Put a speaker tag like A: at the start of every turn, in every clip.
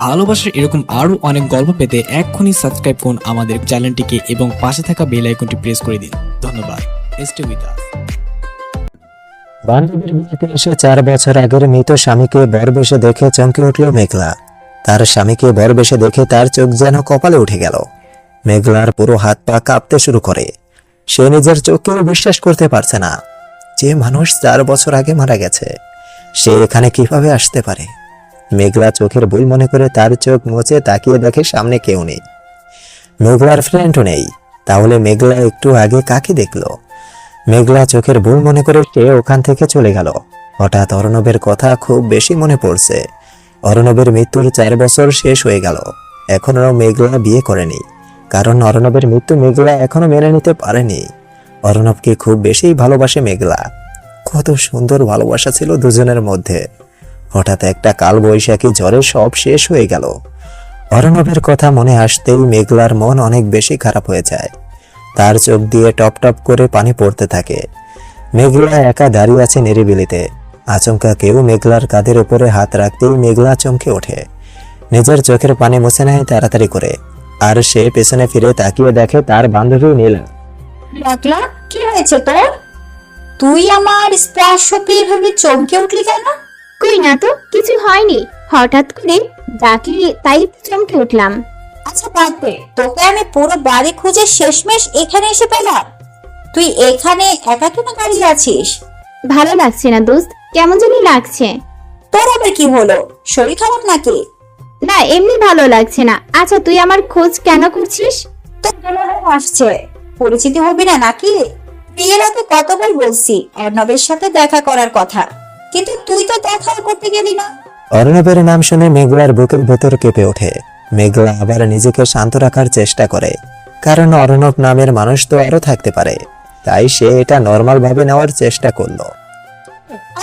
A: ভালোবাসার এরকম আরো অনেক গল্প পেতে এক্ষুনি সাবস্ক্রাইব করুন আমাদের চ্যানেলটিকে এবং পাশে থাকা বেল আইকনটি প্রেস করে দিন। ধন্যবাদ। Stay with us.
B: বান্ধবীর বিয়েতে এসে 4 বছর আগের মৃত স্বামীকে বরবেশে দেখে চমকে উঠল মেঘলা। তার স্বামীকে বরবেশে দেখে তার চোখ যেন কপালে উঠে গেল। মেঘলার পুরো হাত পা কাঁপতে শুরু করে। সে নিজের চোখকেও বিশ্বাস করতে পারছে না। যে মানুষ 4 বছর আগে মারা গেছে, সে এখানে কিভাবে আসতে পারে? মেঘলা চোখের ভুল মনে করে তার চোখ মুছে তাকিয়ে দেখে সামনে কেউ নেই। মেঘলার ফ্রেন্ডও নেই। তাহলে মেঘলা একটু আগে কাকে দেখলো? মেঘলা চোখের ভুল মনে করে সে ওখান থেকে চলে গেল। হঠাৎ অর্ণবের কথা খুব বেশি মনে পড়ছে। অর্ণবের মৃত্যুর 4 বছর শেষ হয়ে গেল। এখনো মেঘলা বিয়ে করেনি, কারণ অর্ণবের মৃত্যু মেঘলা এখনো মেনে নিতে পারেনি। অর্ণবকে খুব বেশি ভালোবাসে মেঘলা। কত সুন্দর ভালোবাসা ছিল দুজনের মধ্যে। হঠাৎ একটা কালবৈশাখী ঝড়ে সব শেষ হয়ে গেল। অর্ণবের কথা মনে আসতেই মেঘলার মন অনেক বেশি খারাপ হয়ে যায়। তার চোখ দিয়ে টপ টপ করে পানি পড়তে থাকে। মেঘলা একা দাঁড়িয়ে আছে নিরিবিলিতে। আচমকা কেউ মেঘলার কাঁধের উপরে হাত রাখতেই মেঘলা চমকে ওঠে। নিজের চোখের পানি মুছে নেয় তাড়াতাড়ি করে। আর সে পেছনে ফিরে তাকিয়ে দেখে তার বান্ধবী নীলা।
C: মেঘলা, কি হয়েছে তোর? তুই আমার স্পর্শ পেয়ে ভেবে চমকে উঠলি কেন?
D: কই না তো, কিছু হয়নি। হঠাৎ করে ডাকলি তাই চমকে উঠলাম।
C: আচ্ছা বাদ দে, তোকে আমি পুরো বাড়ি খুঁজে শেষমেশ এখানে এসে পেলাম। তুই এখানে একা কেন দাঁড়িয়ে আছিস?
D: ভালো লাগছে না দোস্ত, কেমন জানি লাগছে।
C: তোর আবার কি হলো? শরীর খারাপ নাকি?
D: না, এমনি ভালো লাগছে না। আচ্ছা, তুই আমার খোঁজ কেন করছিস?
C: তোর দুলাভাই আসছে, পরিচিতি হবি না নাকি? বিয়ের আগে কতবার বলছি অর্ণবের সাথে দেখা করার কথা, কিন্তু তুই তো দেখা করতে গেলি না।
B: অর্ণবের নাম শুনে মেঘলার বুকের ভেতর কেঁপে ওঠে। মেঘলা আবার নিজেকে শান্ত রাখার চেষ্টা করে, কারণ অর্ণব নামের মানুষ তো আরো থাকতে পারে। তাই সে এটা নর্মাল ভাবে নেওয়ার চেষ্টা করলো।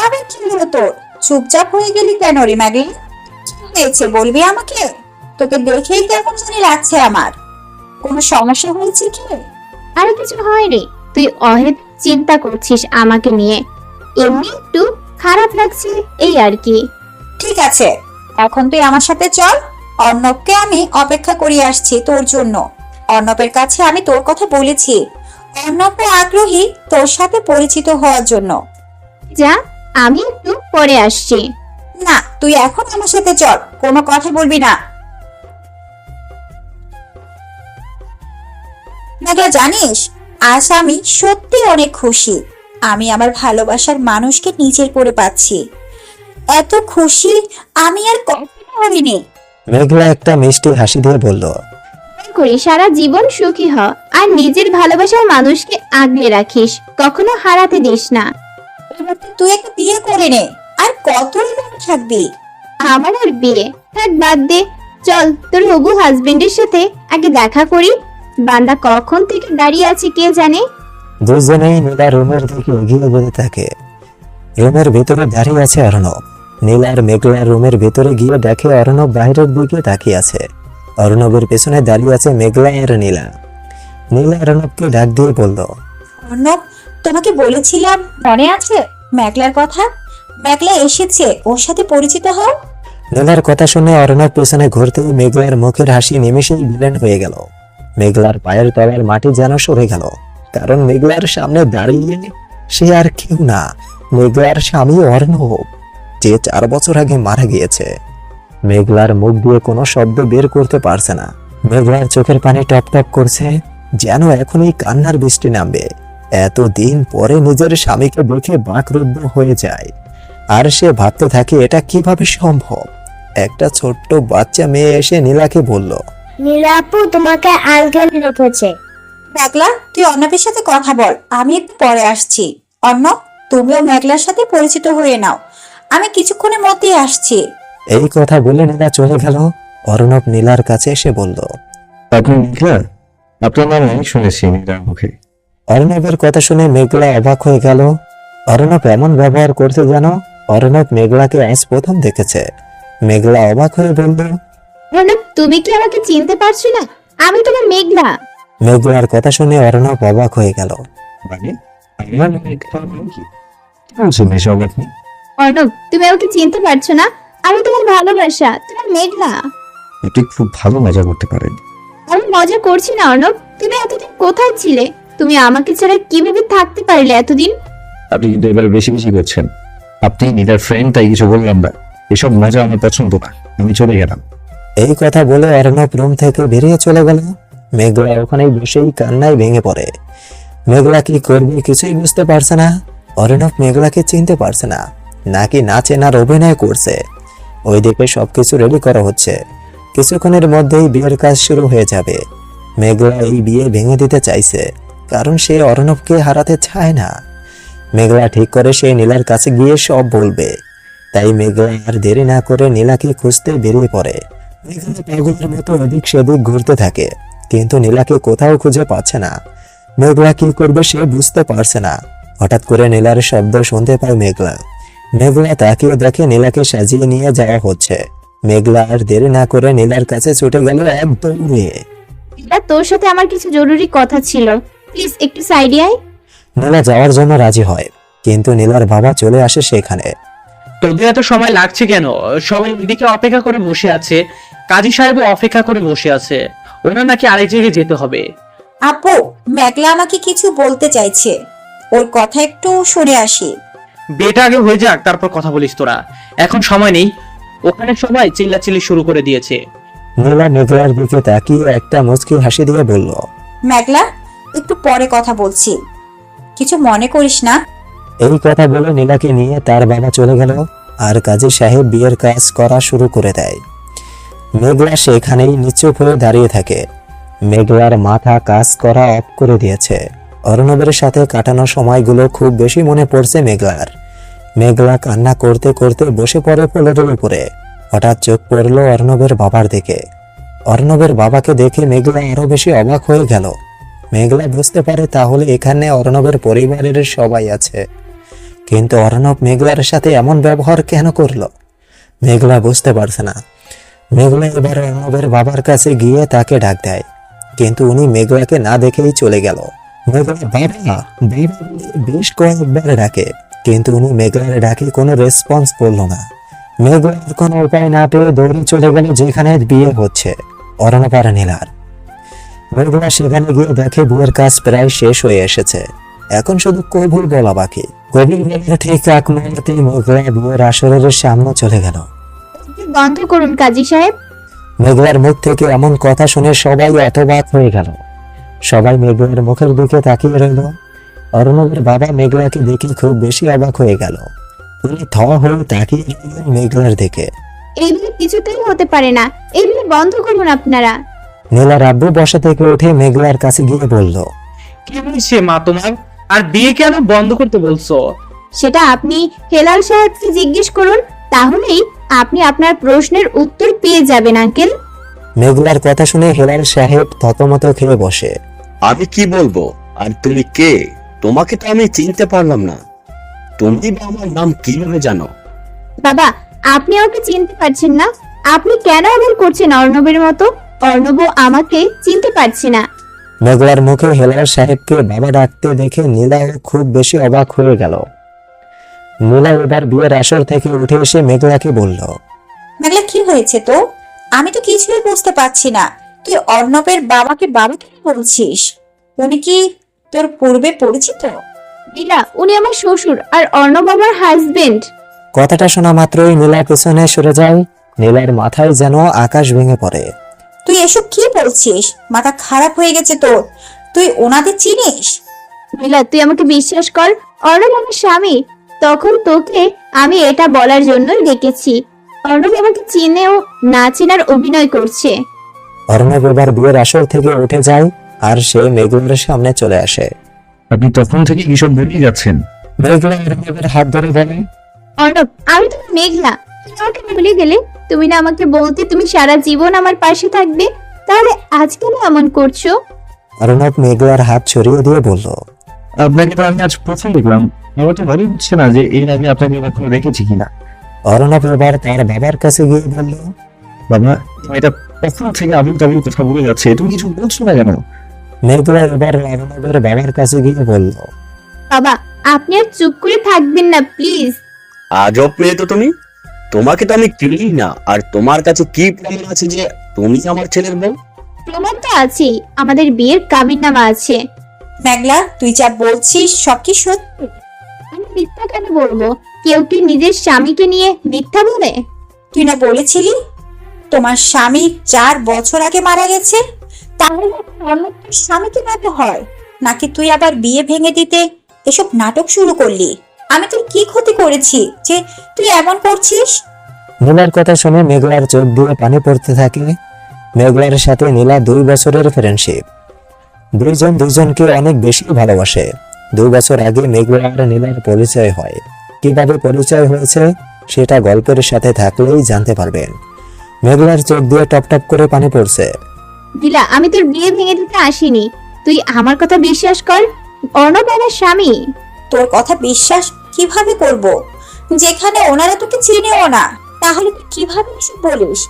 C: আরে কি হলো তোর? চুপচাপ হয়ে গেলি কেন রে ম্যাগি? কি হয়েছে বলবি আমাকে? তোকে দেখেই কেমন জানি লাগছে আমার। কোনো সমস্যা হয়েছে কি?
D: আর কিছু হয়নি। তুই অহেতুক চিন্তা করছিস আমাকে নিয়ে। এমনি একটু খারাপ লাগছে, এই আর কি।
C: ঠিক আছে, এখন তুই আমার সাথে চল। অর্ণবকে আমি অপেক্ষা করিয়ে আসছি তোর জন্য। অর্ণবের কাছে আমি তোর কথা বলেছি। অর্ণবও আগ্রহী তোর সাথে পরিচিত হওয়ার জন্য।
D: যা, আমি একটু পরে আসছি।
C: না, তুই এখন আমার সাথে চল, কোনো কথা বলবি না। মেঘলা, জানিস আজ আমি সত্যি অনেক খুশি। আমি আমার ভালোবাসার মানুষকে নিজের করে পাচ্ছি। এত খুশি আমি আর কখনো হইনি।
B: মেঘলা একটা মিষ্টি হাসি দিয়ে বলল,
D: করি সারা জীবন সুখী হ, আর নিজের ভালোবাসার মানুষকে আগলে রাখিস, কখনো হারাতে দিস না।
C: এবার তো তুই একটা বিয়ে করে নে, আর কতই ভালো থাকবি।
D: আমার আর বিয়ে থাক, বাদ দে। চল, তোর হবু হাজবেন্ডের সাথে আগে দেখা করি। বান্দা কখন থেকে দাঁড়িয়ে আছে কে জানে।
B: দুজনেই নীলা রুমের দিকে এগিয়ে যেতে থাকে। রুমের ভিতরে দাঁড়িয়ে আছে অর্ণব। নীলার মেঘলার রুমের ভিতরে গিয়ে দেখে অর্ণব বাইরের দিকে তাকিয়ে আছে। অর্ণবের পেছনে দাঁড়িয়ে আছে মেঘলা আর নীলা। নীলা অর্ণবকে ডাক দিয়ে বলল,
C: অর্ণব, তোমাকে বলেছিলাম মনে আছে মেঘলার কথা? মেঘলা এসেছে, ওর সাথে পরিচিত হও।
B: নীলার কথা শুনে অর্ণব পেছনে ঘুরতেই মেঘলার মুখের হাসি নিমেষেই বিলীন হয়ে গেল। মেঘলার পায়ের তলার মাটি যেন সরে গেল, কারণ মেঘলার সামনে দাঁড়িয়ে সে আর কেউ না, মেঘলার স্বামী অর্ণব, যে 4 বছর আগে মারা গিয়েছে। মেঘলার মুখ দিয়ে কোনো শব্দ বের করতে পারছে না। মেঘলার চোখের পানি টপ টপ করছে, যেন এখনই কান্নার বৃষ্টি নামবে। এতদিন পরে নিজের স্বামীকে দেখে বাকরুদ্ধ হয়ে যায়। আর সে ভাবতে থাকে এটা কিভাবে সম্ভব। একটা ছোট্ট বাচ্চা মেয়ে এসে নীলাকে বলল,
E: নীলা আপু, তোমাকে আঙ্কেল রেখেছে।
C: মেঘলা, তুই অর্ণবের সাথে কথা বল, আমি একটু পরে আসছি। অর্ণব, তুমিও মেঘলার সাথে পরিচিত হয়ে নাও, আমি কিছুক্ষণের মধ্যেই আসছি।
B: এই কথা বলে নীলা চলে গেল। অর্ণব নীলার কাছে এসে বলল,
F: আপনি মেঘলা? আপনার নাম আমি শুনেছি নীলার মুখে।
B: অর্ণবের কথা শুনে মেঘলা অবাক হয়ে গেল। অর্ণব এমন ব্যবহার করতে যেন অর্ণব মেঘলাকে আজ প্রথম দেখেছে। মেঘলা অবাক হয়ে বলল,
D: রনক, তুমি কি আমাকে চিনতে পারছো না? আমি তোমার মেঘলা।
B: মেঘলার কথা শুনে অর্ণব অবাক হয়ে গেল।
F: মানে আমার মেঘলা মানে কি বলছেন এসব আপনি?
D: অর্ণব, তুমি আমাকে চিনতে পারছো না? আমি তোমার ভালোবাসা, তোমার মেঘলা।
F: আপনি খুব ভালো মজা করতে পারেন।
D: আমি মজা করছি না অর্ণব, তুমি এতদিন কোথায় ছিলে? তুমি আমাকে ছাড়া কিভাবে থাকতে পারলে এতদিন?
F: আপনি কিন্তু এবার বেশি বেশি করছেন। আপনি নীলার ফ্রেন্ড, তাই কিছু বললাম না। এসব মজা আমার পছন্দ না, আমি চলে গেলাম।
B: এই কথা বলে অর্ণব রুম থেকে বেরিয়ে চলে গেল। মেঘলা ওখানেই বসেই কান্নায় ভেঙে পড়ে। মেঘলা কি করবে কিছুই বুঝতে পারছে না। অর্ণব মেঘলাকে চিনতে পারছে না, নাকি না চেনার অভিনয় করছে। ওইদিকে সবকিছু রেডি করা হচ্ছে। কিছুক্ষণের মধ্যেই বিয়ের কাজ শুরু হয়ে যাবে। মেঘলা এই বিয়ে ভেঙে দিতে চাইছে, কারণ সে অর্ণবকে হারাতে চায় না। মেঘলা ঠিক করে সে নীলার কাছে গিয়ে সব বলবে। তাই মেঘলা আর দেরি না করে নীলাকে খুঁজতে বেরিয়ে পড়ে। মেঘলা পাগলের মতো এদিক সেদিক ঘুরতে থাকে, কিন্তু নীলাকে কোথাও খুঁজে পাচ্ছে না। মেঘলা কি করবে সে বুঝতে পারছে না। হঠাৎ করে নীলার শব্দ শুনতে পায় মেঘলা। মেঘলা তাকিয়ে দেখে নীলাকে সাজিয়ে নিয়ে যাওয়া হচ্ছে। মেঘলা আর দেরি না করে নীলার কাছে ছুটে গেল এক দৌড়ে।
D: নীলা, তোর সাথে আমার কিছু জরুরি কথা ছিল, প্লিজ একটু সাইডে আয়।
B: নীলা যাওয়ার জন্য রাজি হয়, কিন্তু নীলার বাবা চলে আসে সেখানে।
G: তোদের এত সময় লাগছে কেন? সবাই ওইদিকে অপেক্ষা করে বসে আছে, কাজী সাহেবও অপেক্ষা করে বসে আছে। ওনার নাকি আরেক জায়গায় যেতে হবে।
C: আপু, মেঘলা আমাকে কিছু বলতে চাইছে, ওর কথা একটু শুনে আসি।
G: বিয়েটা আগে হয়ে যাক, তারপর কথা বলিস তোরা, এখন সময় নেই। ওখানে সবাই চিল্লাচিল্লি শুরু করে দিয়েছে।
B: নীলা মেঘলার দিকে তাকিয়ে একটা মুচকি হাসি দিয়ে বলল,
C: মেঘলা, একটু পরে কথা বলছি, কিছু মনে করিস না।
B: এই কথা বলে নীলাকে নিয়ে তার বাবা চলে গেল, আর কাজী সাহেব বিয়ের কাজ করা শুরু করে দেয়। মেঘলা সেখানেই নিচুপ হয়ে দাঁড়িয়ে থাকে। মেঘলার মাথা কাজ করা অফ করে দিয়েছে। অর্ণবের সাথে কাটানো সময়গুলো খুব বেশি মনে পড়ছে মেঘলার। মেঘলা কান্না করতে করতে বসে পড়ে ফ্লোরের উপরে। হঠাৎ চোখ পড়ল অর্ণবের বাবার দিকে। অর্ণবের বাবাকে দেখে মেঘলা আরো বেশি অবাক হয়ে গেল। মেঘলা বুঝতে পারে তাহলে এখানে অর্ণবের পরিবারের সবাই আছে, কিন্তু অর্ণব মেঘলার সাথে এমন ব্যবহার কেন করলো মেঘলা বুঝতে পারছে না। মেঘলা এবার অর্ণবের বাবার কাছে গিয়ে তাকে ডাক দেয়, কিন্তু উনি মেঘলাকে না দেখেই চলে গেল। মেঘলা বাবা বাবা বলে বেশ কয়েকবার ডাকে, কিন্তু উনি মেঘলার ডাকে কোনো রেসপন্স করলো না। মেঘলার কোনো উপায় না পেয়ে দৌড়ে চলে গেল যেখানে বিয়ে হচ্ছে, অর্ণব আর নীলার। মেঘলা সেখানে গিয়ে দেখে বিয়ের কাজ প্রায় শেষ হয়ে এসেছে, এখন শুধু কবুল বলা বাকি। কবুল বলার ঠিক এক মুহূর্তে মেঘলা বিয়ের আসরের সামনে চলে গেল।
D: বন্ধ করুন কাজী সাহেব।
B: মেঘলার মুখ থেকে এমন কথা শুনে সবাই হতবাক হয়ে গেল। সবাই মেঘলার মুখের দিকে তাকিয়ে রইল। অর্ণবের বাবা মেঘলাকে দেখে খুব বেশি অবাক হয়ে গেল। তিনি থ হয়ে তাকিয়ে রইলেন মেঘলার দিকে।
D: এইগুলো কিছুতেই হতে পারে না, এইগুলো বন্ধ করুন আপনারা।
B: নীলার আব্বু বসা থেকে উঠে মেঘলার কাছে গিয়ে বলল,
G: কি হয়েছে মা তোমার? আর বিয়ে কেন বন্ধ করতে বলছো?
D: সেটা আপনি হেলাল সাহেবকে জিজ্ঞেস করুন, তাহলেই আপনি আপনার প্রশ্নের উত্তর পেয়ে যাবেন আঙ্কেল।
B: মেঘলার কথা শুনে হেলাল সাহেব থতমত খেয়ে বসে।
H: আমি কি বলবো? আর তুমি কে? তোমাকে তো আমি চিনতে পারলাম না। তুমি বা আমার নাম কিভাবে জানো?
D: বাবা, আপনি আমাকে চিনতে পারছেন না? আপনি কেন এমন করছেন অর্ণবের মতো? অর্ণবও আমাকে চিনতে পারছে না।
B: মেঘলার মুখে হেলাল সাহেবকে বাবা ডাকতে দেখে নীলা খুব বেশি অবাক হয়ে গেল। নীলা এবার বিয়ের আসর থেকে উঠে এসে মেঘলাকে বলল,
C: মেঘলা, কি হয়েছে তো? আমি তো কিছুই বুঝতে পারছি না। তুই অর্ণবের বাবাকে বাবা কেন বলছিস? উনি কি তোর পূর্বে পরিচিত?
D: নীলা, উনি আমার শ্বশুর আর অর্ণব আমার হাজবেন্ড।
B: কথাটা শোনা মাত্রই নীলা পেছনে সরে যায়। নীলার মাথায় যেন আকাশ ভেঙে পড়ে।
C: তুই এসব কি বলছিস? মাথা খারাপ হয়ে গেছে তোর? তুই ওনাদের চিনিস?
D: নীলা, তুই আমাকে বিশ্বাস কর, অর্ণব আমার স্বামী। তখন তোকে আমি এটা বলার জন্যই ডেকেছি। অর্ণব আমাকে চিনেও না চেনার অভিনয় করছে।
B: অর্ণব এবার বিয়ের আসর থেকে উঠে যায়, আর সে মেঘলার সামনে চলে আসে।
F: আপনি তখন থেকে কিসব বেরিয়ে যাচ্ছেন?
B: মেঘলা অর্ণবের হাত ধরে বলে,
D: অর্ণব, আমি তো মেঘলা, তুমি আমাকে ভুলে গেলে? তুমি না আমাকে বলতে তুমি সারা জীবন আমার পাশে থাকবে, তাহলে আজ কেন এমন করছো?
B: অর্ণব মেঘলার হাত ছড়িয়ে দিয়ে বলল,
F: আপনাকে তো আমি আজ প্রথম দেখলাম। আমার তো ভালোই হচ্ছে না যে এর আগে আপনাকে কখনো দেখেছি কিনা।
B: অর্ণব এবার তার বাবার কাছে গিয়ে বলল,
F: বাবা, এটা কখন থেকে আমি কথা বলে যাচ্ছে, তুমি কিছু বলছো না কেন?
B: মেঘলা এবার অর্ণবের বাবার কাছে গিয়ে বলল,
D: বাবা, আপনি আর চুপ করে থাকবেন না প্লিজ।
H: আজব মেয়ে তো তুমি। তোমাকে তো আমি চিনি না, আর তোমার কাছে কি প্রমাণ আছে যে তুমি আমার ছেলের বউ?
D: প্রমাণ তো আছেই, আমাদের বিয়ের কাবিননামা আছে।
C: মেঘলা, তুই যা বলছিস সব কি সত্যি?
D: আমি মিথ্যা কেন বলবো? কেউ কি নিজের স্বামীকে নিয়ে মিথ্যা বলে?
C: তুই না বলেছিলি তোমার স্বামী 4 বছর আগে মারা গেছে? তাহলে অন্য তোর স্বামীকে নাতে হয় নাকি? তুই আবার বিয়ে ভেঙে দিতে এসব নাটক শুরু করলি? আমি তোর কি ক্ষতি করেছি যে তুই এমন করছিস?
B: নীলার কথা শুনে মেঘলার চোখ দিয়ে পানি পড়তে থাকে। মেঘলার সাথে নীলা 2 বছরের ফ্রেন্ডশিপ। দুইজন দুজনকে অনেক বেশি ভালোবাসে। 2 বছর আগে মেঘলা আর নীলার পরিচয় হয়। কিভাবে পরিচয় হয়েছে সেটা গল্পের সাথে থাকলেই জানতে পারবেন। মেঘলার চোখ দিয়ে টপ টপ করে পানি পড়ছে।
D: দিলা, আমি তোর বিয়ে ভেঙে দিতে আসিনি। তুই আমার কথা বিশ্বাস কর, অর্ণব আমার স্বামী।
C: তোর কথা বিশ্বাস কিভাবে করব যেখানে ওনারা তোকে চিনেও না? তাহলে তুই কিভাবে এসব বলিস?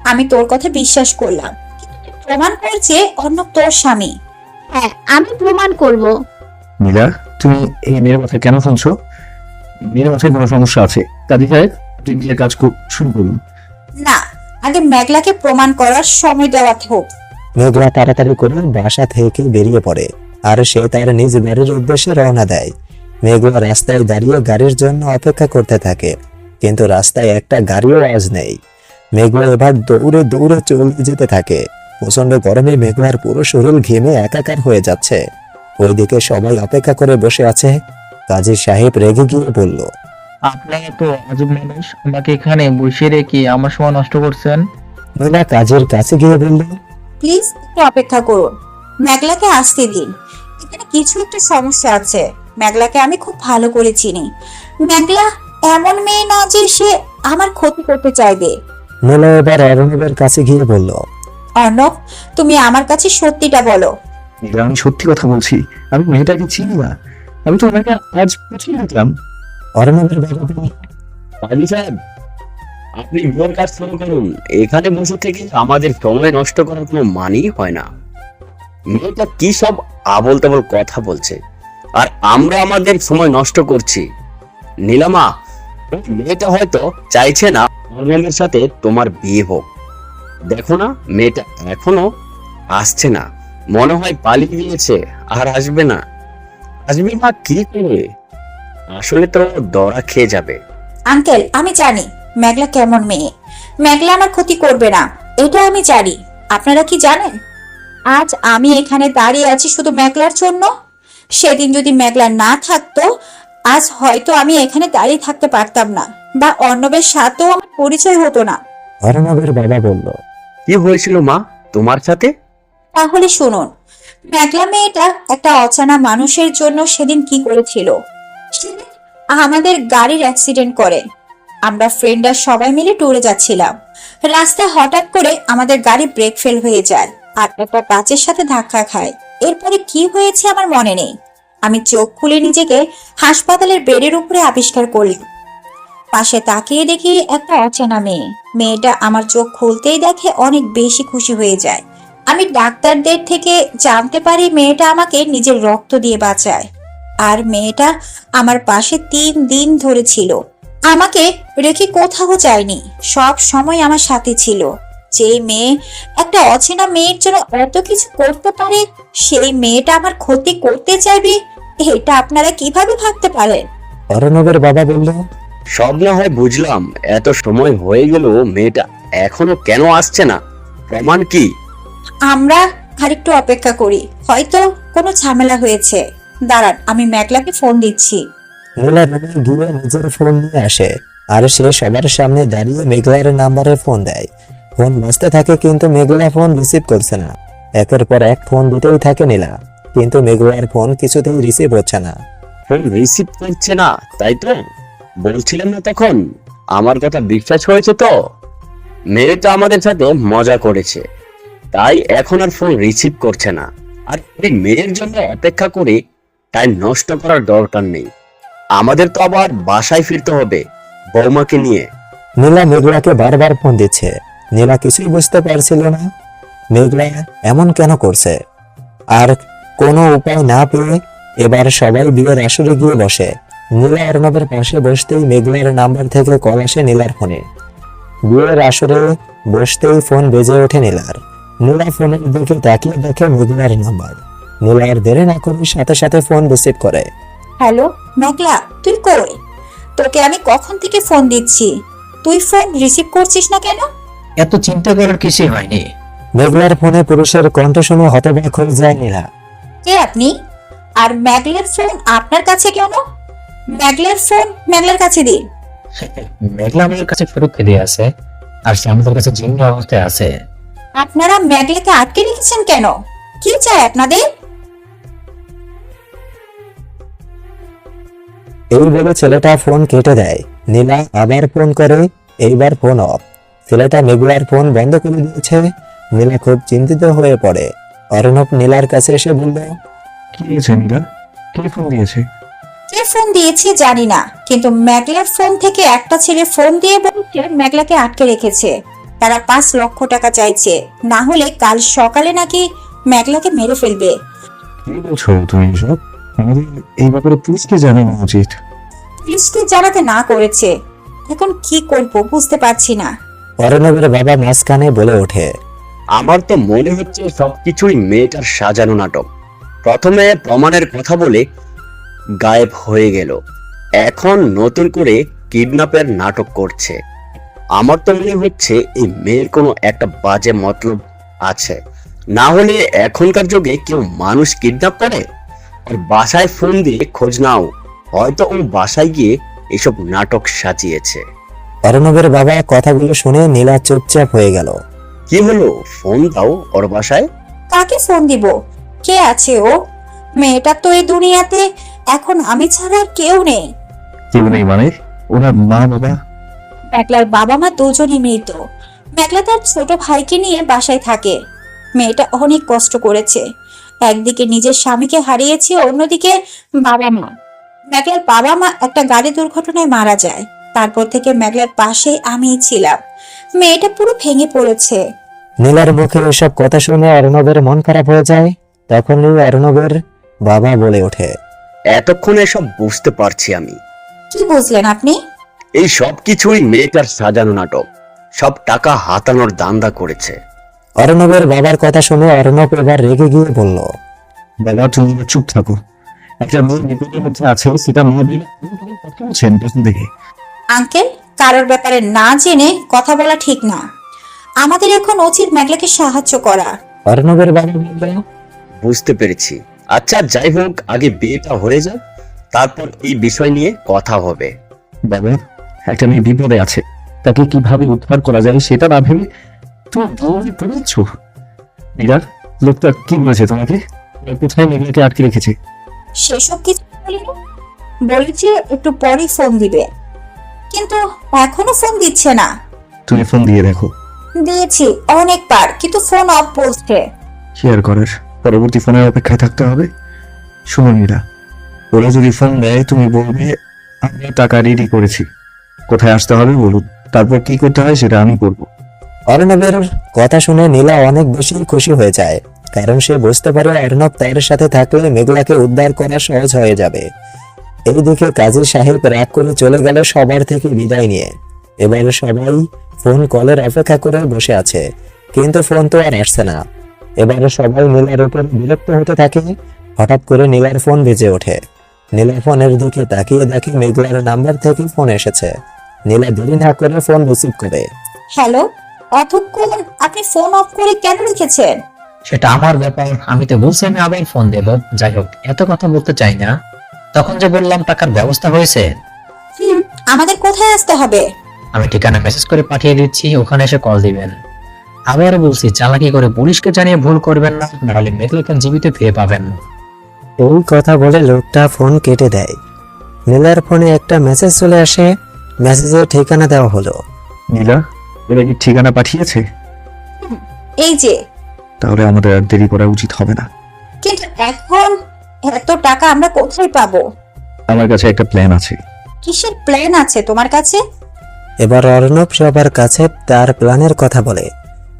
C: আমি তোর কথা বিশ্বাস করলাম, কিন্তু তুই প্রমাণ করছে অন্য তোর স্বামী।
D: হ্যাঁ, আমি প্রমাণ করব।
F: নীলা, তুমি এই মেয়ের মাথায় কেন শুনছো? মেয়ের মাথায় কোনো সমস্যা আছে। কাজী সাহেব, আপনি বিয়ের কাজ শুরু করুন।
C: না, আগে মেঘলাকে প্রমাণ করার সময় দেওয়া হোক।
B: মেঘলা তাড়াতাড়ি করে বাসা থেকে বেরিয়ে পড়ে আর সে তার নিজ বাড়ির উদ্দেশ্যে রওনা দেয়। মেঘলা রাস্তায় দাঁড়িয়ে গাড়ির জন্য অপেক্ষা করতে থাকে, কিন্তু রাস্তায় একটা গাড়িও আজ নেই। মেঘলা এবার দৌড়ে দৌড়ে চলে যেতে থাকে। প্রচন্ড গরমে মেঘলার পুরো শরীর ঘেমে একাকার হয়ে যাচ্ছে। ওইদিকে সবাই অপেক্ষা করে বসে আছে। কাজী সাহেব রেগে গিয়ে বলল,
I: আপনারা তো আজব মানুষ, আমাকে এখানে বসিয়ে রেখে আমার সময় নষ্ট করছেন।
B: মেঘলা কাজের কাছে গিয়ে বলল,
C: প্লিজ একটু অপেক্ষা করুন, মেঘলাকে আসতে দিন। এখানে কিছু একটা সমস্যা আছে। মেঘলাকে আমি খুব ভালো করে চিনি। মেঘলা এমন মেয়ে না যে সে আমার ক্ষতি করতে চাইবে।
B: মেলা এবার অর্ণবের কাছে গিয়ে বলল,
C: অর্ণব, তুমি আমার কাছে সত্যিটা বলো।
F: নীলা, আমি সত্যি কথা বলছি। আমি মেয়েটাকে চিনি না। আমি তো ওনাকে আজ পৌঁছে দিলাম।
B: অর্ণবের বাবা বলল,
H: কাজী সাহেব, আপনি বিয়ের কাজ শুরু করুন। এখানে বসে থেকে আমাদের সময় নষ্ট করার কোনো মানেই হয় না। মেয়েটা কি সব আবোল তাবোল কথা বলছে, আর আমরা আমাদের সময় নষ্ট করছি। নীলামা, ওই মেয়েটা হয়তো চাইছে না অর্ণবের সাথে তোমার বিয়ে হোক। দেখো না, মেয়েটা এখনো আসছে না। মনে হয় পালিয়ে গিয়েছে, আর আসবে না। আসবে না কি করে? আসলে তো দড়া খেয়ে যাবে।
C: আঙ্কেল, আমি জানি মেঘলা কেমন মেয়ে। মেঘলা আমার ক্ষতি করবে না, এটা আমি জানি। আপনারা কি জানেন আজ আমি এখানে দাঁড়িয়ে আছি শুধু মেঘলার জন্য? সেদিন যদি মেঘলা না থাকতো, আজ হয়তো আমি এখানে দাঁড়িয়ে থাকতে পারতাম না, বা অর্ণবের সাথেও আমার পরিচয় হতো না।
B: অর্ণবের বাবা বলল,
H: কি হয়েছিল মা তোমার সাথে?
C: তাহলে শুনুন, মেঘলা মেয়েটা একটা অচেনা মানুষের জন্য সেদিন কি করেছিল। সেদিন আমাদের গাড়ির অ্যাক্সিডেন্ট করে। আমরা ফ্রেন্ডরা সবাই মিলে ট্যুরে যাচ্ছিলাম। রাস্তায় হঠাৎ করে আমাদের গাড়ি ব্রেক ফেল হয়ে যায় আর একটা গাছের সাথে ধাক্কা খায়। এরপরে কি হয়েছে আমার মনে নেই। আমি চোখ খুলে নিজেকে হাসপাতালের বেডের উপরে আবিষ্কার করলাম। পাশে তাকিয়ে দেখি একটা অচেনা মেয়ে। মেয়েটা আমার চোখ খুলতেই দেখে অনেক বেশি খুশি হয়ে যায়। আমি ডাক্তারদের থেকে জানতে পারি মেয়েটা আমাকে নিজের রক্ত দিয়ে বাঁচায়। আর মেয়েটা আমার পাশে 3 দিন ধরে ছিল, আমাকে রেখে কোথাও যায়নি, সব সময় আমার সাথে ছিল। যে মেয়ে একটা অচেনা মেয়ের জন্য এত কিছু করতে পারে, সেই মেয়েটা আমার ক্ষতি করতে চাইবে, এটা আপনারা কিভাবে ভাবতে পারেন?
B: অর্ণবের বাবা বলল,
H: সব না হয় বুঝলাম, এত সময় হয়ে গেল মেয়েটা এখনো কেন আসছে না? প্রমাণ কি?
C: আমরা আরেকটু অপেক্ষা করি, হয়তো কোনো ঝামেলা হয়েছে। দাঁড়ান, আমি মেঘলাকে ফোন দিচ্ছি।
B: নীলা রুমে গিয়ে নিজের ফোন নিয়ে আসে আর সে সবার সামনে দাঁড়িয়ে মেঘলার নাম্বারে ফোন দেয়। ফোন বাজতে থাকে কিন্তু মেঘলা ফোন রিসিভ করছে না। একের পর এক ফোন দিতেই থাকে নীলা, কিন্তু মেঘলার ফোন কিছুতেই রিসিভ হচ্ছে না।
H: ফোন রিসিভ করছে না, তাই তো বলছিলাম না তখন। আমার কথা বিশ্বাস হয়েছে তো? মেয়েটা আমাদের সাথে মজা করেছে, তাই এখন আর ফোন রিসিভ করছে না। আর এই মেয়ের জন্য অপেক্ষা করে টাইম নষ্ট করার দরকার নেই। আমাদের তো আবার বাসায় ফিরতে হবে বৌমাকে নিয়ে।
B: নীলা মেঘলাকে বারবার ফোন দিচ্ছে। নীলা কিছুই বুঝতে পারছিল না মেঘলা এমন কেন করছে। আর কোনো উপায় না পেয়ে এবার সবাই বিয়ের আসরে গিয়ে বসে। নীলা অর্ণবের পাশে বসতেই মেঘলার নাম্বার থেকে কল আসে নীলার ফোনে। বিয়ের আসরে বসতেই ফোন বেজে ওঠে নীলার। নীলা ফোনের দিকে তাকিয়ে দেখে মেঘলার নাম্বার। নীলা আর দেরি না করে সাথে সাথে ফোন রিসিভ করে।
C: হ্যালো মেঘলা, তুই কই? তোকে আমি কখন থেকে ফোন দিচ্ছি, তুই ফোন রিসিভ করছিস না কেন?
I: এত চিন্তা করার কিছুই হয়নি।
B: মেঘলার ফোনে পুরুষের কণ্ঠ শুনে হতবাক হয়ে যায় নীলা।
C: কে আপনি? আর মেঘলার ফোন আপনার কাছে কেন? মেঘলার ফোন মেঘলার কাছে দিন।
I: মেঘলা আমাদের কাছে ফেরত দিয়ে আছে, আর সে আমাদের কাছে জীর্ণ অবস্থায় আছে।
C: আপনারা মেঘলাকে আটকে রেখেছেন কেন? কি চাই আপনাদের?
B: এই বলে ছেলেটা ফোন কেটে দেয়। নীলা আবার ফোন করে, এইবার ফোন অফ। ছেলেটা মেঘলার ফোন বন্ধ করে দিয়েছে। নীলা খুব চিন্তিত হয়ে পড়ে। অর্ণব নীলার কাছে এসে বলল,
F: কি দিয়েছে নীলা? কে ফোন দিয়েছে?
C: কে ফোন দিয়েছে জানি না, কিন্তু মেঘলার ফোন থেকে একটা ছেলে ফোন দিয়ে বলছে মেঘলাকে আটকে রেখেছে। তারা 5 লক্ষ টাকা চাইছে, না হলে কাল সকালে নাকি মেঘলাকে মেরে ফেলবে।
F: কি বলছো তুমি এসব? আমাদের এই ব্যাপারে পুলিশকে জানানো উচিত।
C: পুলিশকে জানাতে না করেছে, এখন কি করব বুঝতে পারছি না।
B: অর্ণবের বাবা মাঝখানে বলে ওঠে,
H: আমার তো মনে হচ্ছে সবকিছুই মেয়েটার সাজানো নাটক। প্রথমে প্রমাণের কথা বলে গায়েব হয়ে গেল, এখন নতুন করে কিডন্যাপের নাটক করছে। আমার তো মনে হচ্ছে এই মেয়ের কোনো একটা বাজে মতলব আছে, না হলে এখনকার যুগে কেউ মানুষ কিডন্যাপ করে আর বাসায় ফোন দিয়ে খোঁজ নাও, হয়তো ও বাসায় গিয়ে এসব নাটক সাজিয়েছে।
B: অর্ণবের বাবা কথাগুলো শুনে নীলা চুপচাপ হয়ে গেল।
H: কি হলো, ফোন দাও ওর বাসায়।
C: কাকে ফোন দিব? কে আছে ও? মেয়েটা তো এই দুনিয়াতে এখন আমি ছাড়া আর কেউ নেই।
F: কেউ নেই মানে? ওনার মা বাবা?
C: মেঘলার বাবা মা দুজনই মৃত। মেঘলা তার ছোট ভাইকে নিয়ে বাসায় থাকে। মেয়েটা অনেক কষ্ট করেছে, একদিকে নিজের স্বামীকে হারিয়েছে, অন্যদিকে বাবা মা। মেঘলার বাবা মা একটা গাড়ি দুর্ঘটনায় মারা যায়, তারপর থেকে মেঘলার পাশে আমিই ছিলাম। মেয়েটা পুরো ভেঙে পড়েছে।
B: নীলার মুখে এসব কথা শুনে অর্ণবের মন খারাপ হয়ে যায়। তখনই অর্ণবের বাবা বলে ওঠে,
H: এতক্ষণে সব বুঝতে পারছি আমি।
C: কি বুঝলেন আপনি?
H: এই সব কিছুই মেয়েটার সাজানো নাটক, সব টাকা হাতানোর দান্দা করেছে।
B: অর্ণবের বাবার কথা শুনে অর্ণব এবার রেগে গিয়ে বলল,
F: বাবা তুমি এবার চুপ থাকো। একটা মেয়ে বিপদের মধ্যে আছে, সেটা না দিলে কথা বলছেন তখন দেখে।
C: আঙ্কেল, কারোর ব্যাপারে না জেনে কথা বলা ঠিক না। আমাদের এখন উচিত মেঘলাকে সাহায্য করা।
B: অর্ণবের বাবা বলল,
H: বুঝতে পেরেছি। আচ্ছা যাই হোক, আগে বিয়েটা হয়ে যাক, তারপর এই বিষয় নিয়ে কথা হবে।
F: বাবা, একটা মেয়ে বিপদে আছে, তাকে কিভাবে উদ্ধার করা যায় সেটা না ভেবে তুমি দৌড়ে পড়েছ। নীলা, লোকটা কি বলেছে তোমাকে? কোথায় মেঘলাকে আটকে রেখেছে?
C: সেসব কিছু বলিনি, বলেছে একটু পরে ফোন দিবে, কিন্তু এখনো ফোন দিচ্ছে না।
F: তুমি ফোন দিয়ে দেখো।
C: দিয়েছি অনেকবার, কিন্তু ফোন অফ বলছে।
F: শেয়ার করার পরবর্তী ফোনের অপেক্ষায় থাকতে হবে। শুনো নীলা, ওরা যদি ফোন দেয় তুমি বলবে আমরা টাকা রেডি করেছি, কোথায় আসতে হবে বলুন, তারপর কি করতে হয় সেটা আমি করবো।
B: অর্ণবের কথা শুনে নীলা অনেক বেশি খুশি হয়ে যায়, কারণ সে বুঝতে পারে অর্ণব তার সাথে থাকলে মেঘলাকে উদ্ধার করা সহজ হয়ে যাবে। এইদিকে কাজী সাহেব রাগ করে চলে গেল সবার থেকে বিদায় নিয়ে। এবার সবাই ফোন কলের অপেক্ষা করে বসে আছে, কিন্তু ফোন তো আর আসছে না। এবার সবাই নীলার উপর বিরক্ত হতে থাকে। হঠাৎ করে নীলার ফোন বেজে ওঠে। নীলা ফোনের দিকে তাকিয়ে দেখে মেঘলার নাম্বার থেকে ফোন এসেছে। নীলা দেরি না করে ফোন রিসিভ করে।
C: হ্যালো, অতক্ষণ আপনি ফোন অফ করে কেন রেখেছেন?
I: সেটা আমার ব্যাপার, আমি তো বলছি আমি আবার ফোন দেব। যাই হোক, এত কথা বলতে চাই না। তখন যে বললাম টাকার ব্যবস্থা হয়েছে,
C: আমাদের কোথায় আসতে হবে?
I: আমি ঠিকানা মেসেজ করে পাঠিয়ে দিচ্ছি, ওখানে এসে কল দিবেন। আবার বলছি, চালাকি করে পুলিশকে জানিয়ে ভুল করবেন না, নাহলে মেঘলাকে জীবিত ফিরে পাবেন না।
B: এই কথা বলে লোকটা ফোন কেটে দেয়। নীলার ফোনে একটা মেসেজ চলে আসে। মেসেজের ঠিকানা দেওয়া হলো।
F: নীলা, এরা কি ঠিকানা পাঠিয়েছে?
C: এই যে।
F: তাহলে আমাদের আর দেরি করা উচিত হবে না।
C: কিন্তু এখন এত টাকা আমরা কোথায় পাবো?
F: আমার কাছে একটা প্ল্যান আছে।
C: কিসের প্ল্যান আছে তোমার কাছে?
B: এবার অর্ণব সবার কাছে তার প্ল্যানের কথা বলে।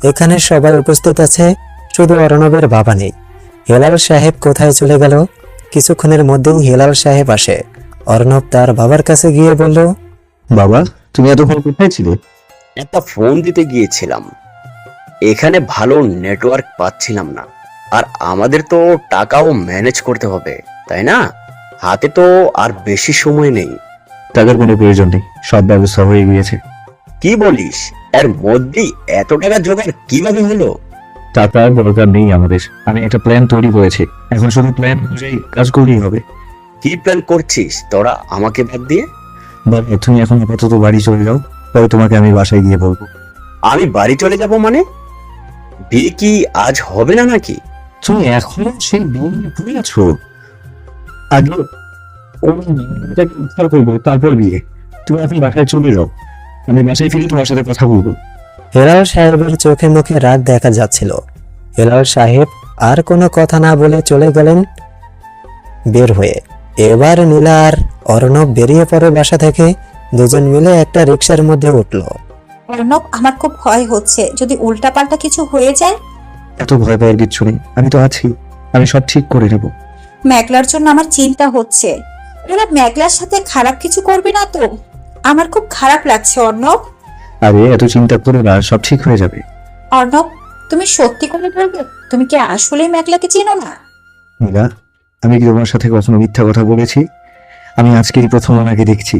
B: এখানে সবাই উপস্থিত আছে, শুধু অর্ণবের বাবা নেই। হেলাল সাহেব কোথায় চলে গেল? কিছুক্ষণের মধ্যেই হেলাল সাহেব আসে। অর্ণব তার বাবার কাছে গিয়ে বলল,
F: বাবা, তুমি এতক্ষণ কোথায় ছিলে?
H: একটা ফোন দিতে গিয়েছিলাম, এখানে ভালো নেটওয়ার্ক পাচ্ছিলাম না। আর আমাদের তো টাকাও ম্যানেজ করতে হবে, তাই না? হাতে তো আর বেশি সময় নেই।
F: টাকার কোনো প্রয়োজন নেই, সব ব্যবস্থা হয়ে গিয়েছে।
H: কি বলিস? এর মধ্যেই এত টাকা জোগাড় কিভাবে হলো?
F: টাকার দরকার নেই আমাদের, আমি একটা প্ল্যান তৈরি করেছি, এখন শুধু প্ল্যান অনুযায়ী কাজ করলেই হবে।
H: কি প্ল্যান করছিস তোরা আমাকে বাদ দিয়ে?
F: বাবা, তুমি এখন আপাতত বাড়ি চলে যাও, তবে তোমাকে আমি বাসায় গিয়ে বলবো।
H: আমি বাড়ি চলে যাব মানে? বিয়ে কি আজ হবে না নাকি?
F: তুমি এখনো সেই বিয়ে নিয়ে পড়ে আছো? আগে ওর নামটাকে উদ্ধার করবো, তারপর বিয়ে। তুমি এখন বাসায় চলে যাও, আমি বাসায় ফিরে তোমার সাথে কথা বলবো।
B: হেলাল সাহেবের চোখে মুখে রাগ দেখা যাচ্ছিল। হেলাল সাহেব আর কোনো কথা না বলে চলে গেলেন বের হয়ে। এবার নীলা আর অর্ণব বেরিয়ে পড়ে বাসা থেকে। দুজন মিলে একটা রিক্সার মধ্যে উঠল।
C: অর্ণব, আমার খুব ভয় হচ্ছে, যদি উল্টাপাল্টা কিছু হয়ে যায়।
F: এত ভয় পাওয়ার কিচ্ছু নেই, আমি তো আছি, আমি সব ঠিক করে নেব।
C: মেঘলার জন্য আমার চিন্তা হচ্ছে। ওরা মেঘলার সাথে খারাপ কিছু করবে না তো? আমার খুব খারাপ লাগছে অর্ণব।
F: আরে এত চিন্তা করো না, সব ঠিক হয়ে যাবে।
C: অর্ণব, তুমি সত্যি করে বলবে, তুমি কি আসলেই মেঘলাকে চেনো না?
F: নীলা, আমি কি তোমার সাথে কখনো মিথ্যা কথা বলেছি? আমি আজকেই প্রথম ওনাকে দেখছি,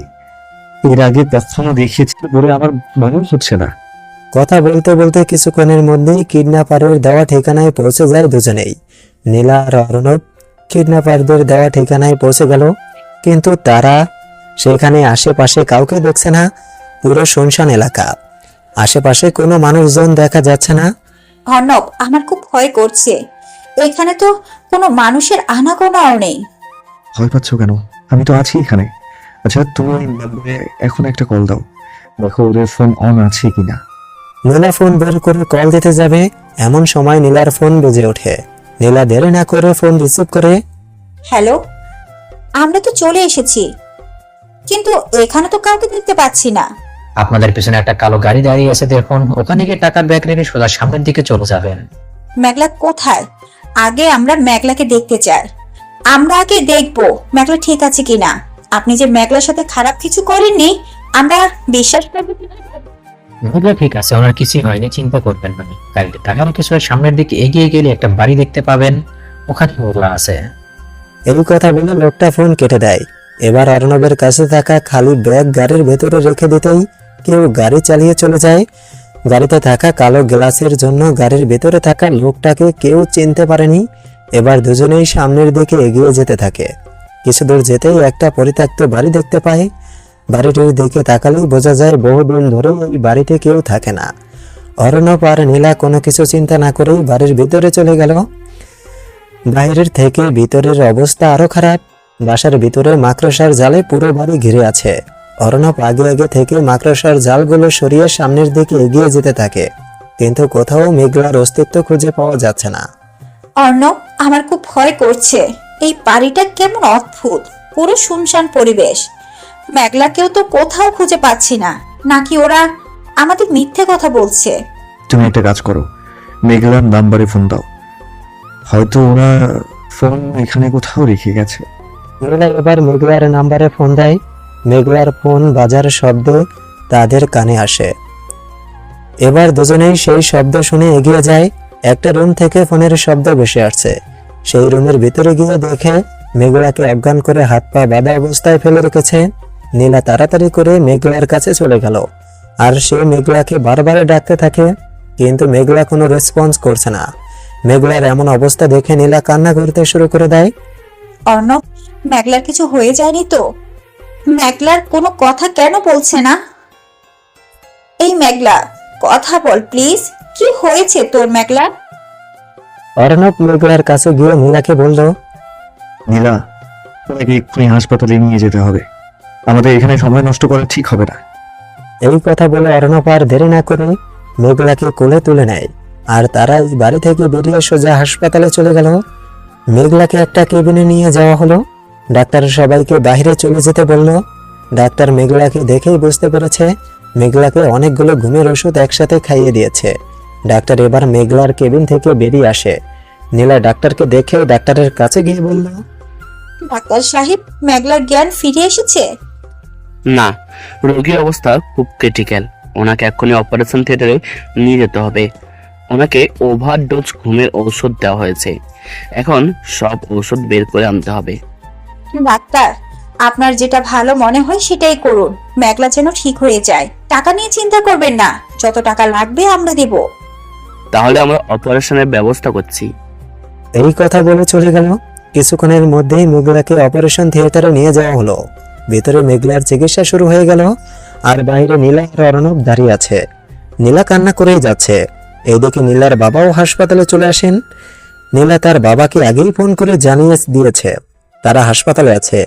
F: এর আগে কখনো দেখিয়েছি বলে আমার মনে হচ্ছে না।
B: কথা বলতে বলতে কিছুক্ষণের মধ্যেই কিডন্যাপারের দেওয়া ঠিকানায় পৌঁছে যায় দুজনেই। নীলা আর অর্ণব কিডন্যাপারদের দেওয়া ঠিকানায় পৌঁছে গেল, কিন্তু তারা সেখানে আশেপাশে কাউকে দেখছে না। পুরো শুনশান এলাকা, আশেপাশে কোনো মানুষজন দেখা যাচ্ছে না।
C: অর্ণব, আমার খুব ভয় করছে। এখানে তো কোনো মানুষের আনাগোনাও নেই।
F: ভয় পাচ্ছ কেন? আমি তো আছি এখানে। আচ্ছা, তুমি ওই নম্বরে এখন একটা কল দাও, দেখো ওদের ফোন অন আছে কিনা।
B: নীলা ফোন বের করে কল দিতে যাবে, এমন সময় নীলার ফোন বেজে ওঠে। নীলা দেরি না করে ফোন রিসিভ করে,
C: হ্যালো, আমরা তো চলে এসেছি, কিন্তু এখানে তো কাউকে দেখতে পাচ্ছি না।
I: আপনাদের পিছনে একটা কালো গাড়ি দাঁড়িয়ে আছে, দেখুন ওখানে গিয়ে টাকার ব্যাগ রেখে সোজা সামনের দিকে চলে যাবেন।
C: মেঘলা কোথায়? আগে আমরা মেঘলাকে দেখতে চাই। আমরা আগে দেখবো মেঘলা ঠিক আছে কিনা। আপনি যে মেঘলার সাথে খারাপ কিছু করেননি, আমরা বিশ্বাস করবো কিনা?
I: মেঘলা ঠিক আছে, ওনার কিছুই হয়নি, চিন্তা করবেন না। গাড়িতে টাকার কিছু সামনের দিকে এগিয়ে গেলে একটা বাড়ি দেখতে পাবেন, ওখানে মেঘলা আছে।
B: এই কথা বলে লোকটা ফোন কেটে দেয়। এবার অর্ণবের কাছে থাকা খালি ব্যাগ গাড়ির ভেতরে রেখে দিতেই কেউ গাড়ি চালিয়ে চলে যায়। গাড়িতে থাকা কালো গ্লাসের জন্য গাড়ির ভেতরে থাকা লোকটাকে কেউ চিনতে পারেনি। এবার দুজনেই সামনের দিকে এগিয়ে যেতে থাকে। কিছু দূর যেতেই একটা পরিত্যক্ত বাড়ি দেখতে পায়। বাড়িটির দিকে তাকালেই বোঝা যায় বহুদিন ধরে এই বাড়িতে কেউ থাকে না। অর্ণব আর নীলা কোনো কিছু চিন্তা না করেই বাড়ির ভিতরে চলে গেল। বাইরের থেকে ভিতরের অবস্থা আরো খারাপ। বাসার ভিতরে মাকড়সার জালে পুরো বাড়ি ঘিরে আছে। অর্ণব আগে আগে থেকে মাকড়সার জালগুলো সরিয়ে সামনের দিকে এগিয়ে যেতে থাকে, কিন্তু কোথাও মেঘলার অস্তিত্ব খুঁজে পাওয়া যাচ্ছে না।
C: অর্ণব, আমার খুব ভয় করছে। এই বাড়িটা কেমন অদ্ভুত, পুরো শুনশান পরিবেশ। মেঘলাকেও তো কোথাও খুঁজে পাচ্ছি না। নাকি ওরা আমাদের মিথ্যে কথা বলছে?
F: তুমি একটা কাজ করো, মেঘলার নাম্বারে ফোন দাও, হয়তো ওরা ফোন এখানে কোথাও রেখে গেছে।
B: নীলা এবার মেঘলার নাম্বারে ফোন দেয়। মেঘলার ফোন বাজার শব্দ তাদের কানে আসে। এবার দুজনেই সেই শব্দ শুনে এগিয়ে যায়। একটা রুম থেকে ফোনের শব্দ ভেসে আসছে। সেই রুমের ভিতরে গিয়ে দেখে মেঘলাকে অজ্ঞান করে হাত পা বাঁধা অবস্থায় ফেলে রেখেছে। নীলা তাড়াতাড়ি করে মেঘলার কাছে চলে গেল, আর সে মেঘলাকে বারবার ডাকতে থাকে, কিন্তু মেঘলা কোনো রেসপন্স করছে না। মেঘলার এমন অবস্থা দেখে নীলা কান্না করতে শুরু করে দেয়।
C: অর্ণব, মেঘলার কিছু হয়ে যায়নি তো? মেঘলার কোনো কথা কেন বলছে না? এই মেঘলা, কথা বল প্লিজ। কি হয়েছে তোর মেঘলা?
B: অর্ণব মেঘলার কাছে গিয়ে নীলাকে বলল,
F: নীলা, ওনাকে এক্ষুনি হাসপাতালে নিয়ে যেতে হবে, আমাদের এখানে সময় নষ্ট করা ঠিক হবে না।
B: এই কথা বলে অর্ণব আর দেরি না করে মেঘলাকে কোলে তুলে নেয়, আর তারা এই বাড়ি থেকে বেরিয়ে সোজা হাসপাতালে চলে গেল। মেঘলাকে একটা কেবিনে নিয়ে যাওয়া হলো। ডাক্তার সবাইকে বাইরে চলে যেতে বলল। ডাক্তার মেঘলাকে দেখেই বুঝতে পেরেছে মেঘলাকে অনেকগুলো ঘুমের ওষুধ একসাথে খাইয়ে দিয়েছে। ডাক্তার এবার মেঘলার কেবিন থেকে বেরিয়ে আসে। নীলা ডাক্তারকে দেখে ডাক্তারের কাছে গিয়ে বলল,
C: ডাক্তার সাহেব, মেঘলার জ্ঞান ফিরে এসেছে?
H: না, রোগীর অবস্থা খুব ক্রিটিক্যাল। ওনাকে এক্ষুনি অপারেশন থিয়েটারে নিয়ে যেতে হবে। ওনাকে ওভারডোজ ঘুমের ঔষধ দেওয়া হয়েছে। এখন সব ঔষধ বের করে আনতে হবে।
C: ডাক্তার, আপনার যেটা ভালো মনে হয় সেটাই করুন। মেঘলা যেন ঠিক হয়ে যায়। টাকা নিয়ে চিন্তা করবেন না, যত টাকা লাগবে আমরা দেব।
H: তাহলে আমরা অপারেশনের ব্যবস্থা করছি।
B: এই কথা বলে চলে গেল। কিছুক্ষণের মধ্যেই মেঘলাকে অপারেশন থিয়েটারে নিয়ে যাওয়া হলো। ভেতরে মেঘলার চিকিৎসা শুরু হয়ে গেল, আর বাইরে নীলা আর অর্ণব দাঁড়িয়ে আছে। নীলা কান্না করেই যাচ্ছে। এইদিকে নীলার বাবাও হাসপাতালে চলে আসেন। নীলা তার বাবাকে আগেই ফোন করে জানিয়ে দিয়েছে তারা হাসপাতালে আছে।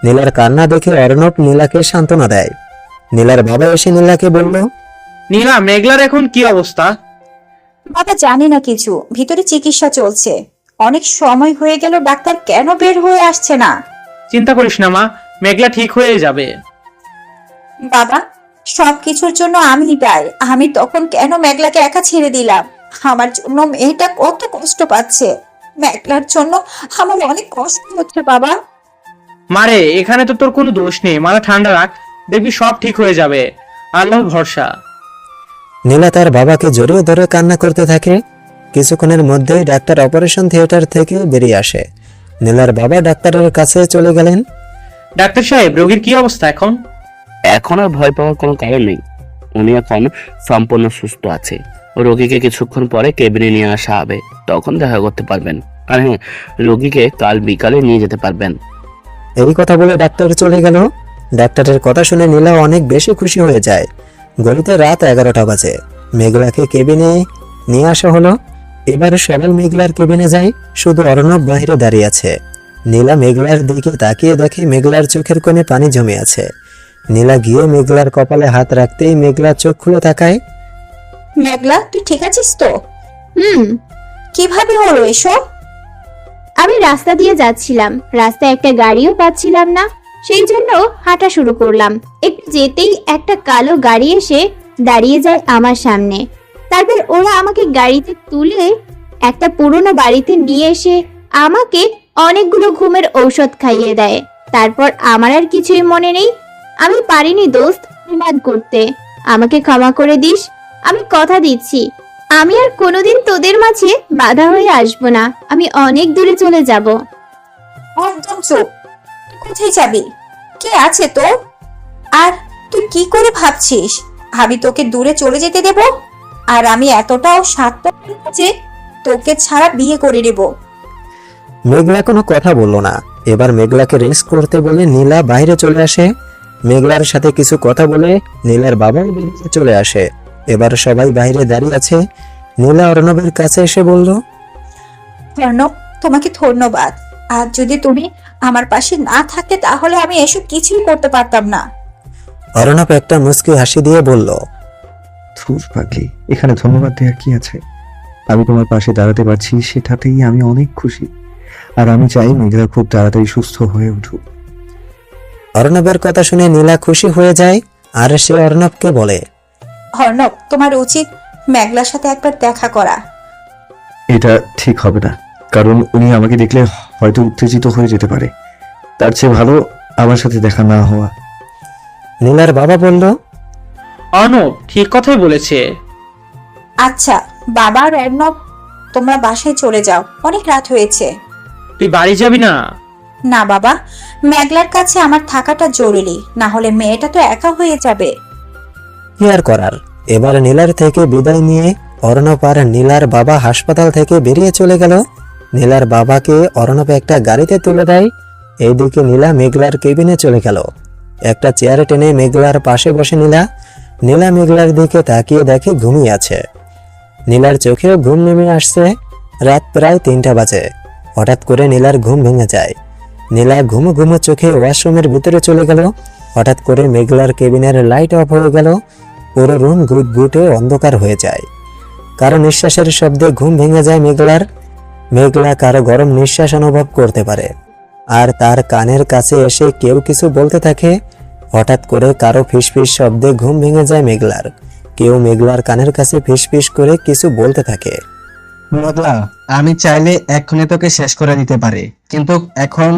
B: নীলার কান্না দেখে অর্ণব নীলাকে সান্ত্বনা দেয়। নীলার বাবা এসে নীলাকে বলল,
G: নীলা, মেঘলার এখন কি অবস্থা?
C: বাবা জানি না কিছু, ভিতরে চিকিৎসা চলছে। অনেক সময় হয়ে গেল, ডাক্তার কেন বের হয়ে আসছে না?
G: চিন্তা করিস না মা, মেঘলা ঠিক হয়ে যাবে।
C: বাবা, সবকিছুর জন্য আমি দায়ী। আমি তখন কেন মেঘলাকে একা ছেড়ে দিলাম? আমার জন্য মেয়েটা কত কষ্ট পাচ্ছে। মেঘলার জন্য আমার অনেক কষ্ট হচ্ছে বাবা।
G: মারে, এখানে তো তোর কোনো দোষ নেই। মাথা ঠান্ডা রাখ, দেখবি সব ঠিক হয়ে যাবে। আল্লাহর ভরসা।
B: নীলা তার বাবাকে জড়িয়ে ধরে কান্না করতে থাকে। কিছুক্ষণের মধ্যেই ডাক্তার অপারেশন থিয়েটার থেকে বেরিয়ে আসে। নীলার বাবা ডাক্তারের কাছে চলে গেলেন।
G: ডাক্তার সাহেব, রোগীর কি অবস্থা এখন?
H: এখন আর ভয় পাওয়ার কোনো কারণ নেই। উনি এখন সম্পূর্ণ সুস্থ আছে। রোগীকে কিছুক্ষণ পরে কেবিনে নিয়ে আসা হবে, তখন দেখা করতে পারবেন। আর হ্যাঁ, রোগীকে কাল বিকালে নিয়ে যেতে পারবেন।
B: এই কথা বলে ডাক্তার চলে গেল। ডাক্তারের কথা শুনে নীলা অনেক বেশি খুশি হয়ে যায়। গলিতে রাত 11টা বাজে। মেঘলাকে কেবিনে নিয়ে আসা হলো। এবার সবাই মেঘলার কেবিনে যায়, শুধু অর্ণব বাইরে দাঁড়িয়ে আছে। নীলা মেঘলার দিকে তাকিয়ে দেখে মেঘলার চোখের কোণে পানি জমে আছে। নীলা গিয়ে মেঘলার কপালে হাত রাখতেই মেঘলার চোখ খুলে তাকায়।
C: মেঘলা, তুই ঠিক আছিস তো?
D: হুম।
C: কিভাবে হলো এসব?
D: আমি রাস্তা দিয়ে যাচ্ছিলাম, রাস্তায় একটা গাড়িও পাচ্ছিলাম না, সেই জন্য হাঁটা শুরু করলাম। একটু যেতেই একটা কালো গাড়ি এসে দাঁড়িয়ে যায় আমার সামনে। তারপর ওরা আমাকে গাড়িতে তুলে একটা পুরনো বাড়িতে নিয়ে এসে আমাকে অনেকগুলো ঘুমের ঔষধ খাইয়ে দেয়। তারপর আমার আর কিছুই মনে নেই। আমি পারিনি দোস্ত প্রমাণ করতে, আমাকে ক্ষমা করে দিস। আমি কথা দিচ্ছি, আমি আর কোনোদিন তোদের মাঝে বাধা হয়ে আসবো না। আমি অনেক দূরে চলে যাব।
C: একদম চুপ। তুই কোথায় যাবি? কে আছে তোর? আর তুই কি করে ভাবছিস আমি তোকে দূরে চলে যেতে দেব? আর আমি এতটাও স্বার্থপর না যে তোকে ছাড়া বিয়ে করে নেব।
B: মেঘলা কোনো কথা বলল না। এবার মেঘলাকে রেস্ট করতে বলে নীলা বাইরে চলে আসে। মেঘলার সাথে কিছু কথা বলে নীলার বাবাও বেরিয়ে চলে আসে। এবার সবাই বাইরে দাঁড়িয়ে আছে। নীলা অর্ণবের কাছে এসে বলল,
C: অর্ণব, তোমাকে ধন্যবাদ। আর যদি তুমি আমার পাশে না থাকতে তাহলে আমি এসব কিছুই করতে পারতাম না।
B: অর্ণব একটা মুচকি হাসি দিয়ে বলল,
F: ধুর পাগলি, এখানে ধন্যবাদ দেওয়ার কি আছে? আমি তোমার পাশে দাঁড়াতে পারছি, সেটাতেই আমি অনেক খুশি। আর আমি চাই মেঘলা খুব তাড়াতাড়ি সুস্থ হয়ে উঠুক।
B: অর্ণবের কথা শুনে নীলা খুশি হয়ে যায়। আর সে অর্ণবকে বলে,
C: অর্ণব, তোমার উচিত মেঘলার সাথে একবার দেখা করা।
F: এটা ঠিক হবে না, কারণ উনি আমাকে দেখলে হয়তো উত্তেজিত হয়ে যেতে পারে। তার চেয়ে ভালো আমার সাথে দেখা না হওয়া।
B: নীলার বাবা বলল,
G: অর্ণব ঠিক কথাই বলেছে।
C: আচ্ছা বাবা আর অর্ণব, তোমরা বাসায় চলে যাও, অনেক রাত হয়েছে।
G: তুই বাড়ি যাবি না?
C: না বাবা, মেঘলার কাছে আমার থাকাটা জরুরি, না হলে মেয়েটা তো একা হয়ে যাবে।
B: কি আর করার। এবার নীলার থেকে বিদায় নিয়ে অর্ণব আর নীলার বাবা হাসপাতাল থেকে বেরিয়ে চলে গেল। নীলার বাবাকে অর্ণব একটা গাড়িতে তুলে দেয়। এইদিকে নীলা মেঘলার কেবিনে চলে গেল। একটা চেয়ারে টেনে মেঘলার পাশে বসে নীলা মেঘলার দিকে তাকিয়ে দেখে ঘুমিয়ে আছে। নীলার চোখেও ঘুম নেমে আসছে। রাত প্রায় 3টা বাজে। হঠাৎ করে নীলার ঘুম ভেঙে যায়। নীলা ঘুমো ঘুমো চোখে ওয়াশরুমের ভিতরে চলে গেল। হঠাৎ করে মেঘলার কেবিনের লাইট অফ হয়ে গেল। পুরো রুম ঘুটঘুটে অন্ধকার হয়ে যায়। কারো নিঃশ্বাসের শব্দে ঘুম ভেঙে যায় মেঘলার। মেঘলা কারো গরম নিঃশ্বাস অনুভব করতে পারে, আর তার কানের কাছে এসে কেউ কিছু বলতে থাকে। হঠাৎ করে কারো ফিসফিস শব্দে ঘুম ভেঙে যায় মেঘলার। কেউ মেঘলার কানের কাছে ফিসফিস করে কিছু বলতে থাকে।
J: মেঘলা, আমি চাইলে এক্ষুনি তোকে শেষ করে দিতে পারি, কিন্তু এখন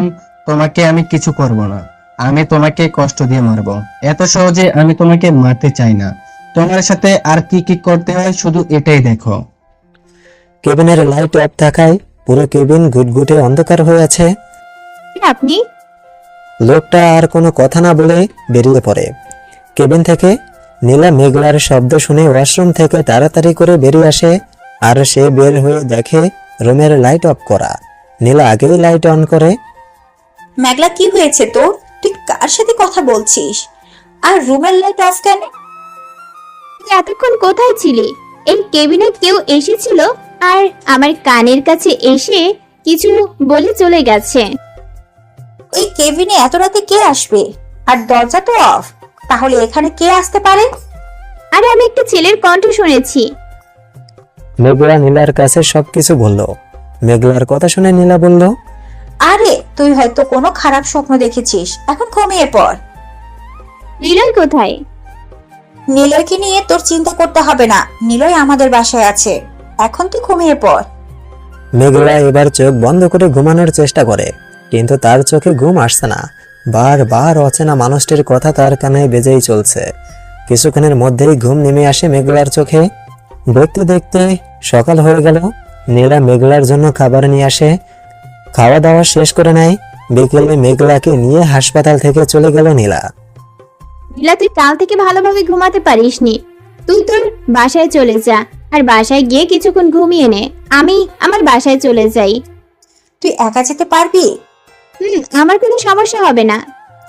J: তোমাকে আমি কিছু করব না। আমি তোমাকে কষ্ট দিয়ে মারব। এত সহজে আমি তোমাকে মারতে চাই না। তোমার সাথে আর কি কি করতে হয় শুধু এটাই দেখো।
B: কেবিনের লাইট অফ থাকায় পুরো কেবিন ঘুটঘুটে অন্ধকার হয়ে আছে।
D: আপনি
B: লোকটা আর কোনো কথা না বলে বেরিয়ে পড়ে। কেবিন থেকে নীলা মেঘলার শব্দ শুনে ওয়াশরুম থেকে তাড়াতাড়ি করে বেরিয়ে আসে, আর সে বের হয়ে দেখে রুমের লাইট অফ করা। নীলা আগেই লাইট অন করে।
C: মেঘলা, কি হয়েছে তোর? তুই কার সাথে কথা বলছিস? আর রুমের লাইট অফ কেন?
D: তুই এতক্ষণ কোথায় ছিলি? এই কেবিনে কেউ এসেছিল আর আমার কানের কাছে এসে কিছু বলে চলে গেছে।
C: এই কেবিনে এত রাতে কে আসবে? আর দরজা তো অফ, তাহলে এখানে কে আসতে পারে?
D: আরে আমি একটা ছেলের কণ্ঠ শুনেছি।
B: মেঘলা নীলার কাছে সবকিছু বলল। মেঘলার কথা শুনে নীলা বলল,
C: আরে তুই হয়তো কোনো খারাপ স্বপ্ন দেখেছিস, এখন ঘুমিয়ে পড়।
D: নিলয় কোথায়?
C: নিলয়কে নিয়ে তোর চিন্তা করতে হবে না, নিলয় আমাদের বাসায় আছে, এখন তুই ঘুমিয়ে পড়।
B: মেঘলা এবার চোখ বন্ধ করে ঘুমানোর চেষ্টা করে, কিন্তু তার চোখে ঘুম আসছে না। বারবার অচেনা মানুষটির কথা তার কানে বেজেই চলছে। কিছুক্ষণের মধ্যেই ঘুম নেমে আসে মেঘলার চোখে। দেখতে দেখতে সকাল হয়ে গেল। নীলা মেঘলার জন্য খাবার নিয়ে আসে, খাওয়া দাওয়া শেষ করে নেয়। বিকেলে মেঘলাকে নিয়ে হাসপাতাল থেকে চলে গেল নীলা।
D: নীলা, তুই কাল থেকে ভালোভাবে ঘুমাতে পারিসনি। তুই তোর বাসায় চলে যা, আর বাসায় গিয়ে কিছুক্ষণ ঘুমিয়ে নে। আমি আমার বাসায় চলে যাই।
C: তুই একা যেতে পারবি?
D: আমার কোনো সমস্যা হবে না।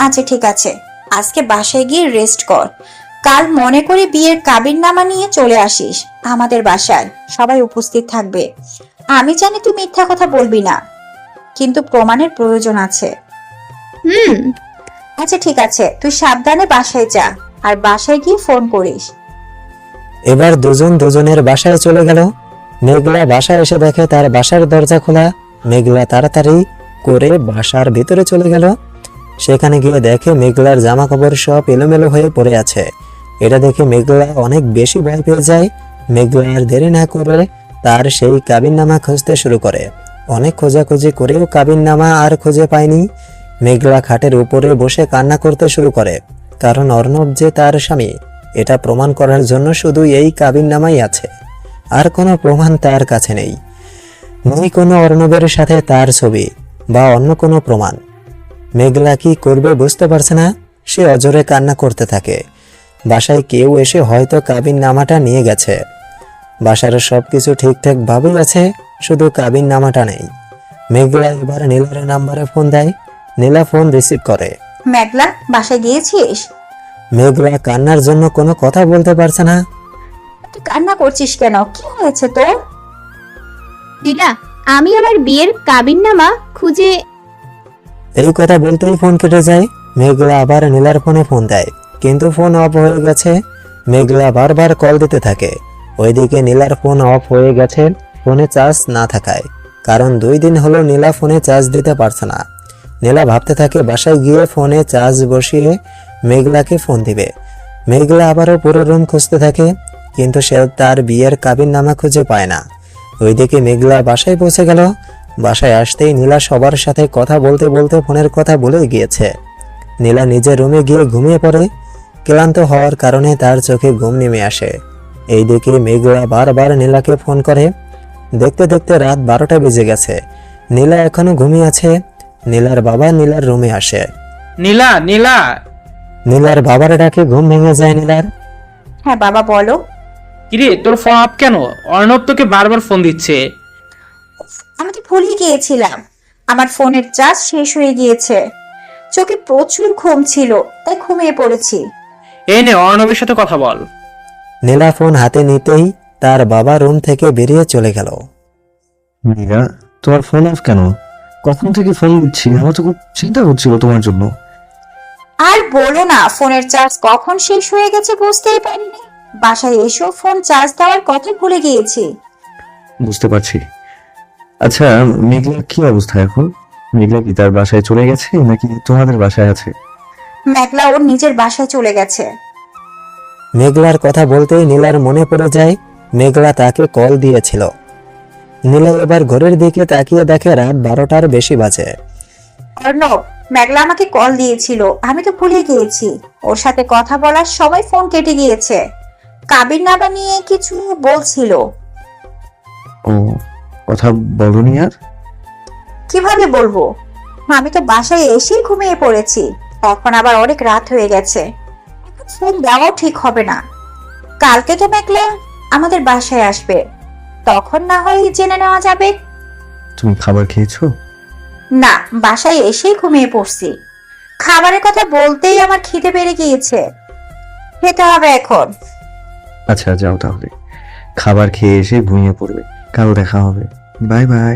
C: আচ্ছা ঠিক আছে, আজকে বাসায় গিয়ে রেস্ট কর। কাল মনে করে বিয়ের কাবিননামা নিয়ে চলে আসিস আমাদের বাসায়, সবাই উপস্থিত থাকবে। আমি জানি তুই মিথ্যা কথা বলবি না, কিন্তু প্রমাণের প্রয়োজন আছে। আচ্ছা ঠিক আছে, তুই সাবধানে বাসায় যা, আর বাসায় গিয়ে ফোন করিস।
B: এবার দুজন দুজনের বাসায় চলে গেল। মেঘলা বাসায় এসে দেখে তার বাসার দরজা খোলা। মেঘলা তাড়াতাড়ি করে বাসার ভিতরে চলে গেল। সেখানে গিয়ে দেখে মেঘলার জামা কাপড় সব এলোমেলো হয়ে পড়ে আছে। এটা দেখে মেঘলা অনেক বেশি ভয় পেয়ে যায়। মেঘলা আর দেরি না করে তার সেই কাবিননামা খুঁজতে শুরু করে। অনেক খোঁজাখুঁজি করেও কাবিননামা আর খুঁজে পায়নি। মেঘলা খাটের উপরে বসে কান্না করতে শুরু করে, কারণ অর্ণব যে তার স্বামী এটা প্রমাণ করার জন্য শুধু এই কাবিননামাই আছে, আর কোনো প্রমাণ তার কাছে নেই। নেই কোনো অর্ণবের সাথে তার ছবি বা অন্য কোনো প্রমাণ। মেঘলা কি করবে বুঝতে পারছে না। সে অজরে কান্না করতে থাকে। বাসায় কেউ এসে হয়তো কাবিননামাটা নিয়ে গেছে। বাসার সবকিছু ঠিকঠাক ভাবেই আছে, শুধু কাবিননামাটা নেই। মেঘলা এবার নীলার নাম্বারে ফোন দেয়। নীলা ফোন রিসিভ করে।
C: মেঘলা, বাসায় গিয়েছিস?
B: মেঘলা কান্নার জন্য কোনো কথা বলতে পারছে না।
C: তুই কান্না করছিস কেন? কি হয়েছে তোর?
D: নীলা, আমি আমার বিয়ের কাবিননামা খুঁজে।
B: এই কথা বলতেই ফোন কেটে যায়। মেঘলা আবার নীলার ফোনে ফোন দেয়, কিন্তু ফোন অফ হয়ে গেছে। মেঘলা বারবার কল দিতে থাকে। ওইদিকে নীলার ফোন অফ হয়ে গেছে, ফোনে চার্জ না থাকায়। কারণ 2 দিন হলো নীলা ফোনে চার্জ দিতে পারছে না। নীলা ভাবতে থাকে বাসায় গিয়ে ফোনে চার্জ বসিয়ে মেঘলাকে ফোন দিবে। মেঘলা আবারও পুরো রুম খুঁজতে থাকে, কিন্তু সে তার বিয়ের কাবিননামা খুঁজে পায় না। ওইদিকে মেঘলা বাসায় পৌঁছে গেল। বাসায় আসতেই নীলা সবার সাথে কথা বলতে বলতে ফোনের কথা ভুলে গিয়েছে। নীলা নিজের রুমে গিয়ে ঘুমিয়ে পড়ে। ক্লান্ত হওয়ার কারণে তার চোখে ঘুম নেমে আসে। এইদিকে মেঘলা বারবার নীলাকে ফোন করে। দেখতে দেখতে রাত 12টা বেজে গেছে। নীলা এখনো ঘুমিয়ে আছে। নীলার বাবা নীলার রুমে আসে।
G: নীলা, নীলা।
B: নীলার বাবার ডাকে ঘুম ভেঙে যায় নীলার।
C: হ্যাঁ বাবা, বলো।
G: কিরে, তোর ফোন আপ কেন? অর্ণব তোকে বারবার ফোন দিচ্ছে।
C: আমি তো ভুলে গিয়েছিলাম, আমার ফোনের চার্জ শেষ হয়ে গিয়েছে। চোখে প্রচুর ঘুম ছিল, তাই ঘুমিয়ে পড়েছি।
G: এই নে, অর্ণবের সাথে কথা বল।
B: নীলা ফোন হাতে নিতেই তার বাবা রুম থেকে বেরিয়ে চলে গেল।
F: মীরা, তোমার ফোন অফ কেন? কখন থেকে ফোন দিচ্ছি, আমার তো খুব চিন্তা হচ্ছিল তোমার জন্য।
C: আর বলো না, ফোনের চার্জ কখন শেষ হয়ে গেছে বুঝতেই পারিনি। বাসায় এসেও ফোন চার্জ দেওয়ার কথা ভুলে গিয়েছি।
F: বুঝতে পারছি। আচ্ছা, মেঘলা কি অবস্থা এখন? মেঘলা কি তার বাসায় চলে গেছে নাকি তোমাদের বাসায় আছে?
C: মেঘলা ওর নিজের বাসায় চলে গেছে।
B: মেঘলার কথা বলতেই নীলার মনে পড়ে যায় মেঘলা তাকে কল দিয়েছিল। নীলা এবার ঘরের দিকে তাকিয়ে দেখে রাত 12টার বেশি বাজে।
C: অর্ণব, মেঘলা আমাকে কল দিয়েছিল, আমি তো ভুলে গিয়েছি। ওর সাথে কথা বলার সময় ফোন কেটে গিয়েছে। কাবির নামা নিয়ে কিছু বলছিল।
F: ও, কথা বলনি আর?
C: কিভাবে বলবো, আমি তো বাসায় এসেই ঘুমিয়ে পড়েছি। এখন আবার অনেক রাত হয়ে গেছে, এখন ফোন দেওয়াও ঠিক হবে না। কালকে তো মেঘলা আমাদের বাসায় আসবে, তখন না হয় জেনে নেওয়া যাবে।
F: তুমি খাবার খেয়েছো?
C: না, বাসায় এসেই ঘুমিয়ে পড়ছি। খাবারের কথা বলতেই আমার খিদে বেড়ে গিয়েছে, খেতে হবে এখন।
F: আচ্ছা, যাও তাহলে, খাবার খেয়ে এসে ঘুমিয়ে পড়বে। কাল দেখা হবে। Bye bye.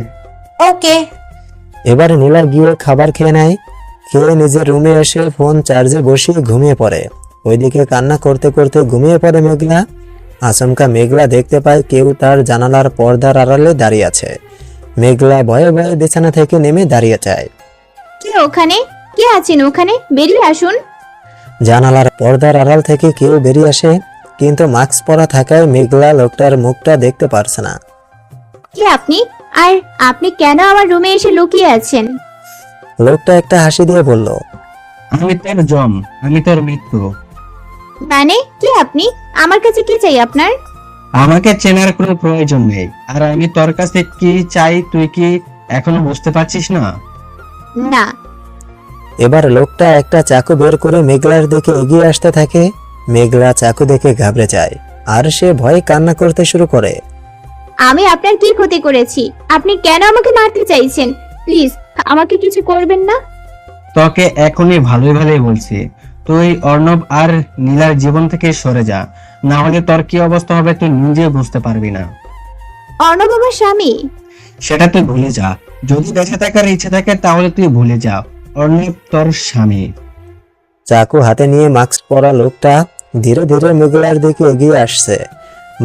C: ওকে।
B: এবার নীলা গিয়ে খাবার খেয়ে নেয়। খেয়ে নিজের রুমে এসে ফোন চার্জে বসিয়ে ঘুমিয়ে পড়ে। ওইদিকে কান্না করতে করতে ঘুমিয়ে পড়ে মেঘলা। আচমকা মেঘলা দেখতে পায় কেউ তার জানালার পর্দার আড়ালে দাঁড়িয়ে আছে। মেঘলা ভয়ে ভয়ে বিছানা থেকে নেমে দাঁড়িয়ে যায়।
D: কে ওখানে? কে আছেন ওখানে? বেরিয়ে আসুন।
B: জানালার পর্দার আড়াল থেকে কেউ বেরিয়ে আসে, কিন্তু মাস্ক পরা থাকায় মেঘলা লোকটার মুখটা দেখতে পারছে না।
D: কে আপনি? আর আপনি কেন আমার রুমে এসে লুকিয়ে আছেন?
B: লোকটা একটা হাসি দিয়ে বলল,
J: আমি তোর জম, আমি তোর মৃত্যু।
D: মানে কে আপনি? আমার কাছে কি চাই আপনার?
J: আমাকে চেনার কোনো প্রয়োজন নেই। আর আমি তোর কাছে কি চাই তুই কি এখনো বুঝতে পারছিস না?
D: না।
B: এবার লোকটা একটা চাকু বের করে মেঘলার দিকে এগিয়ে আসতে থাকে। মেঘলা চাকু দেখে ঘাবড়ে যায় আর সে ভয়ে কান্না করতে শুরু করে।
D: আমি আপনার কি ক্ষতি করেছি? আপনি কেন আমাকে মারতে চাইছেন? প্লিজ আমাকে কিছু করবেন না।
J: তোকে এখনই ভালোই ভালোই বলছি, তুই অর্ণব আর নীলার জীবন থেকে সরে যা, না হলে তোর কি অবস্থা হবে তুই নিজে বুঝতে পারবি না।
D: অর্ণব আমার স্বামী।
J: সেটা তুই ভুলে যা। যদি বেঁচে থাকার ইচ্ছে থাকে তাহলে তুই ভুলে যা, অর্ণব তোর স্বামী।
B: চাকু হাতে নিয়ে মাস্ক পরা লোকটা ধীরে ধীরে মেঘলার দিকে এগিয়ে আসছে।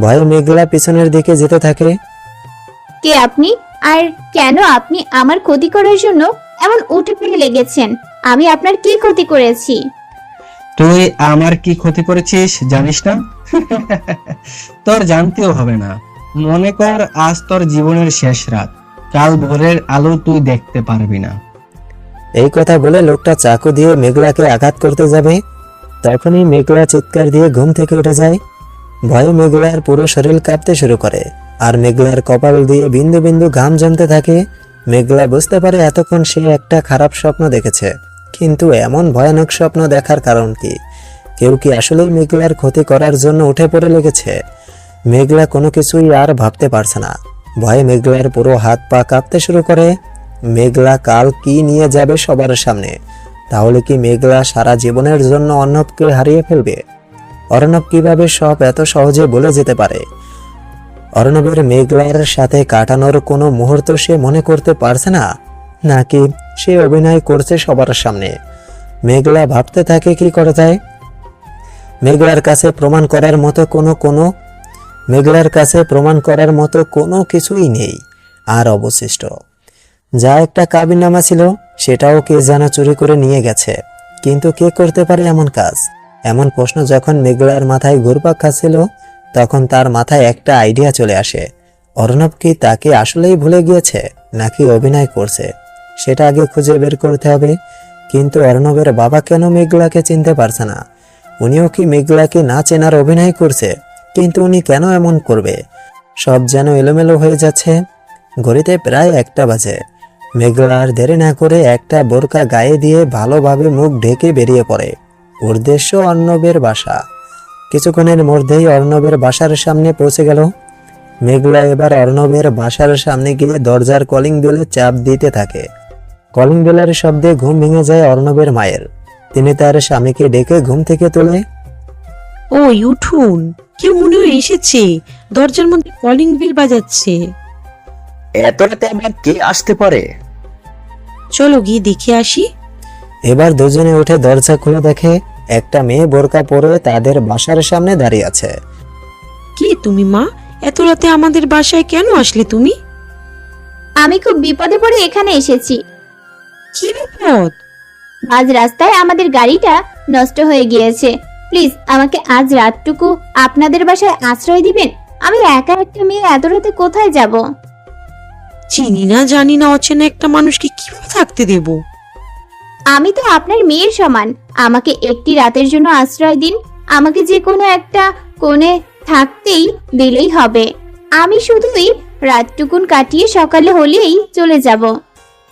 B: ভয়ে মেঘলা পিছনের দিকে যেতে থাকে।
D: কে আপনি? আর কেন আপনি আমার ক্ষতি করার জন্য এমন উঠে পড়ে লেগেছেন? আমি আপনার কি ক্ষতি করেছি?
J: তুই আমার কি ক্ষতি করেছিস জানিস না? তোর জানতেও হবে না। মনে কর আজ তোর জীবনের শেষ রাত, কাল ভোরের আলো তুই দেখতে পারবি না।
B: এই কথা বলে লোকটা চাকু দিয়ে মেঘলাকে আঘাত করতে যাবে। তখনই মেঘলা চিৎকার দিয়ে ঘুম থেকে উঠে যায়। ভয়ে মেঘলার পুরো শরীর কাঁপতে শুরু করে আর মেঘলার কপাল দিয়ে বিন্দু বিন্দু ঘাম জমতে থাকে। মেঘলা বুঝতে পারে এতক্ষণ সে একটা খারাপ স্বপ্ন দেখেছে, কিন্তু এমন ভয়ানক স্বপ্ন দেখার কারণ কি? কেউ কি আসলেই মেঘলার ক্ষতি করার জন্য উঠে পড়ে লেগেছে? মেঘলা কোনো কিছুই আর ভাবতে পারছে না। ভয়ে মেঘলার পুরো হাত পা কাঁপতে শুরু করে। মেঘলা কাল কি নিয়ে যাবে সবার সামনে? তাহলে কি মেঘলা সারা জীবনের জন্য অর্ণবকে হারিয়ে ফেলবে? অর্ণব কিভাবে সব এত সহজে বলে যেতে পারে? অর্ণবের মেঘলার সাথে কাটানোর কোনো মুহূর্ত সে মনে করতে পারছে না, নাকি সে অভিনয় করছে সবার সামনে? মেঘলা ভাবতে থাকে কি করা যায়। মেঘলার কাছে প্রমাণ করার মতো কোনো কিছুই নেই আর অবশিষ্ট। যা একটা কাবিননামা ছিল সেটাও কে যেন চুরি করে নিয়ে গেছে, কিন্তু কে করতে পারে এমন কাজ? এমন প্রশ্ন যখন মেঘলার মাথায় ঘুরপাক খাচ্ছিল, তখন তার মাথায় একটা আইডিয়া চলে আসে। অর্ণব কি তাকে আসলেই ভুলে গিয়েছে নাকি অভিনয় করছে, সেটা আগে খুঁজে বের করতে হবে। কিন্তু অর্ণবের বাবা কেন মেঘলাকে চিনতে পারছে না? উনিও কি মেঘলাকে না চেনার অভিনয় করছে? কিন্তু উনি কেন এমন করবে? সব যেন এলোমেলো হয়ে যাচ্ছে। ঘড়িতে প্রায় 1টা বাজে। মেঘলা আর দেরি না করে একটা বোরকা গায়ে দিয়ে ভালোভাবে মুখ ঢেকে বেরিয়ে পড়ে। উদ্দেশ্য অর্ণবের বাসা। কিছুক্ষণের মধ্যেই অর্ণবের বাসার সামনে পৌঁছে গেল। মেঘলা এবার অর্ণবের বাসার সামনে গিয়ে দরজার কলিং বেলে চাপ দিতে থাকে। কলিং বেলের শব্দে ঘুম ভেঙে যায় অর্ণবের মায়ের। তিনি তার স্বামীকে ডেকে ঘুম থেকে তোলে।
K: ওই উঠুন, কেউ মনে হয় এসেছে, দরজার মধ্যে কলিং বেল বাজাচ্ছে।
H: এত রাতে আবার কে আসতে পারে?
K: চলো গিয়ে দেখে আসি।
B: এবার দুজনে উঠে দরজা খুলে দেখে একটা মেয়ে বোরকা পরে তাদের বাসার সামনে দাঁড়িয়ে আছে।
K: কে তুমি মা? এত রাতে আমাদের বাসায় কেন আসলে তুমি?
D: আমি খুব বিপদে পড়ে এখানে এসেছি।
K: কি বিপদ?
D: আজ রাস্তায় আমাদের গাড়িটা নষ্ট হয়ে গিয়েছে। প্লিজ আমাকে আজ রাতটুকু আপনাদের বাসায় আশ্রয় দিবেন। আমি একা একটা মেয়ে এত রাতে কোথায় যাব?
K: চিনি না জানি না অচেনা একটা মানুষকে কিভাবে থাকতে দেব?
D: আমি তো আপনার মেয়ের সমান। আমাকে একটি রাতের জন্য আশ্রয় দিন। আমাকে যে কোনো একটা কোণে থাকতেই দিলেই হবে। আমি শুধুই রাতটুকুন কাটিয়ে সকালে হলেই চলে যাব।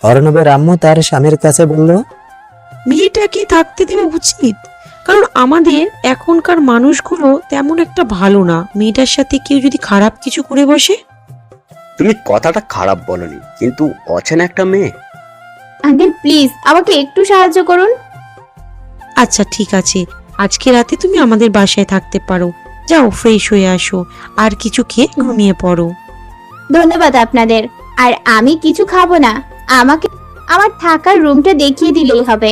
B: অর্ণবের আম্মু তার স্বামীর কাছে বলল,
K: মেয়েটাকে থাকতে দেওয়া উচিত, কারণ আমাদের এখনকার মানুষগুলো তেমন একটা ভালো না। মেয়েটার সাথে কেউ যদি খারাপ কিছু করে বসে।
H: তুমি কথাটা খারাপ বলনি, কিন্তু অচেনা একটা মেয়ে।
D: আঙ্কেল প্লিজ আমাকে একটু সাহায্য করুন।
K: আচ্ছা ঠিক আছে, আজকে রাতে তুমি আমাদের বাসায় থাকতে পারো। যাও ফ্রেশ হয়ে আসো, আর কিছু খেয়ে ঘুমিয়ে পড়ো।
D: ধন্যবাদ আপনাদের। আর আমি কিছু খাবো না। আমাকে আমার থাকার রুমটা দেখিয়ে দিলেই হবে।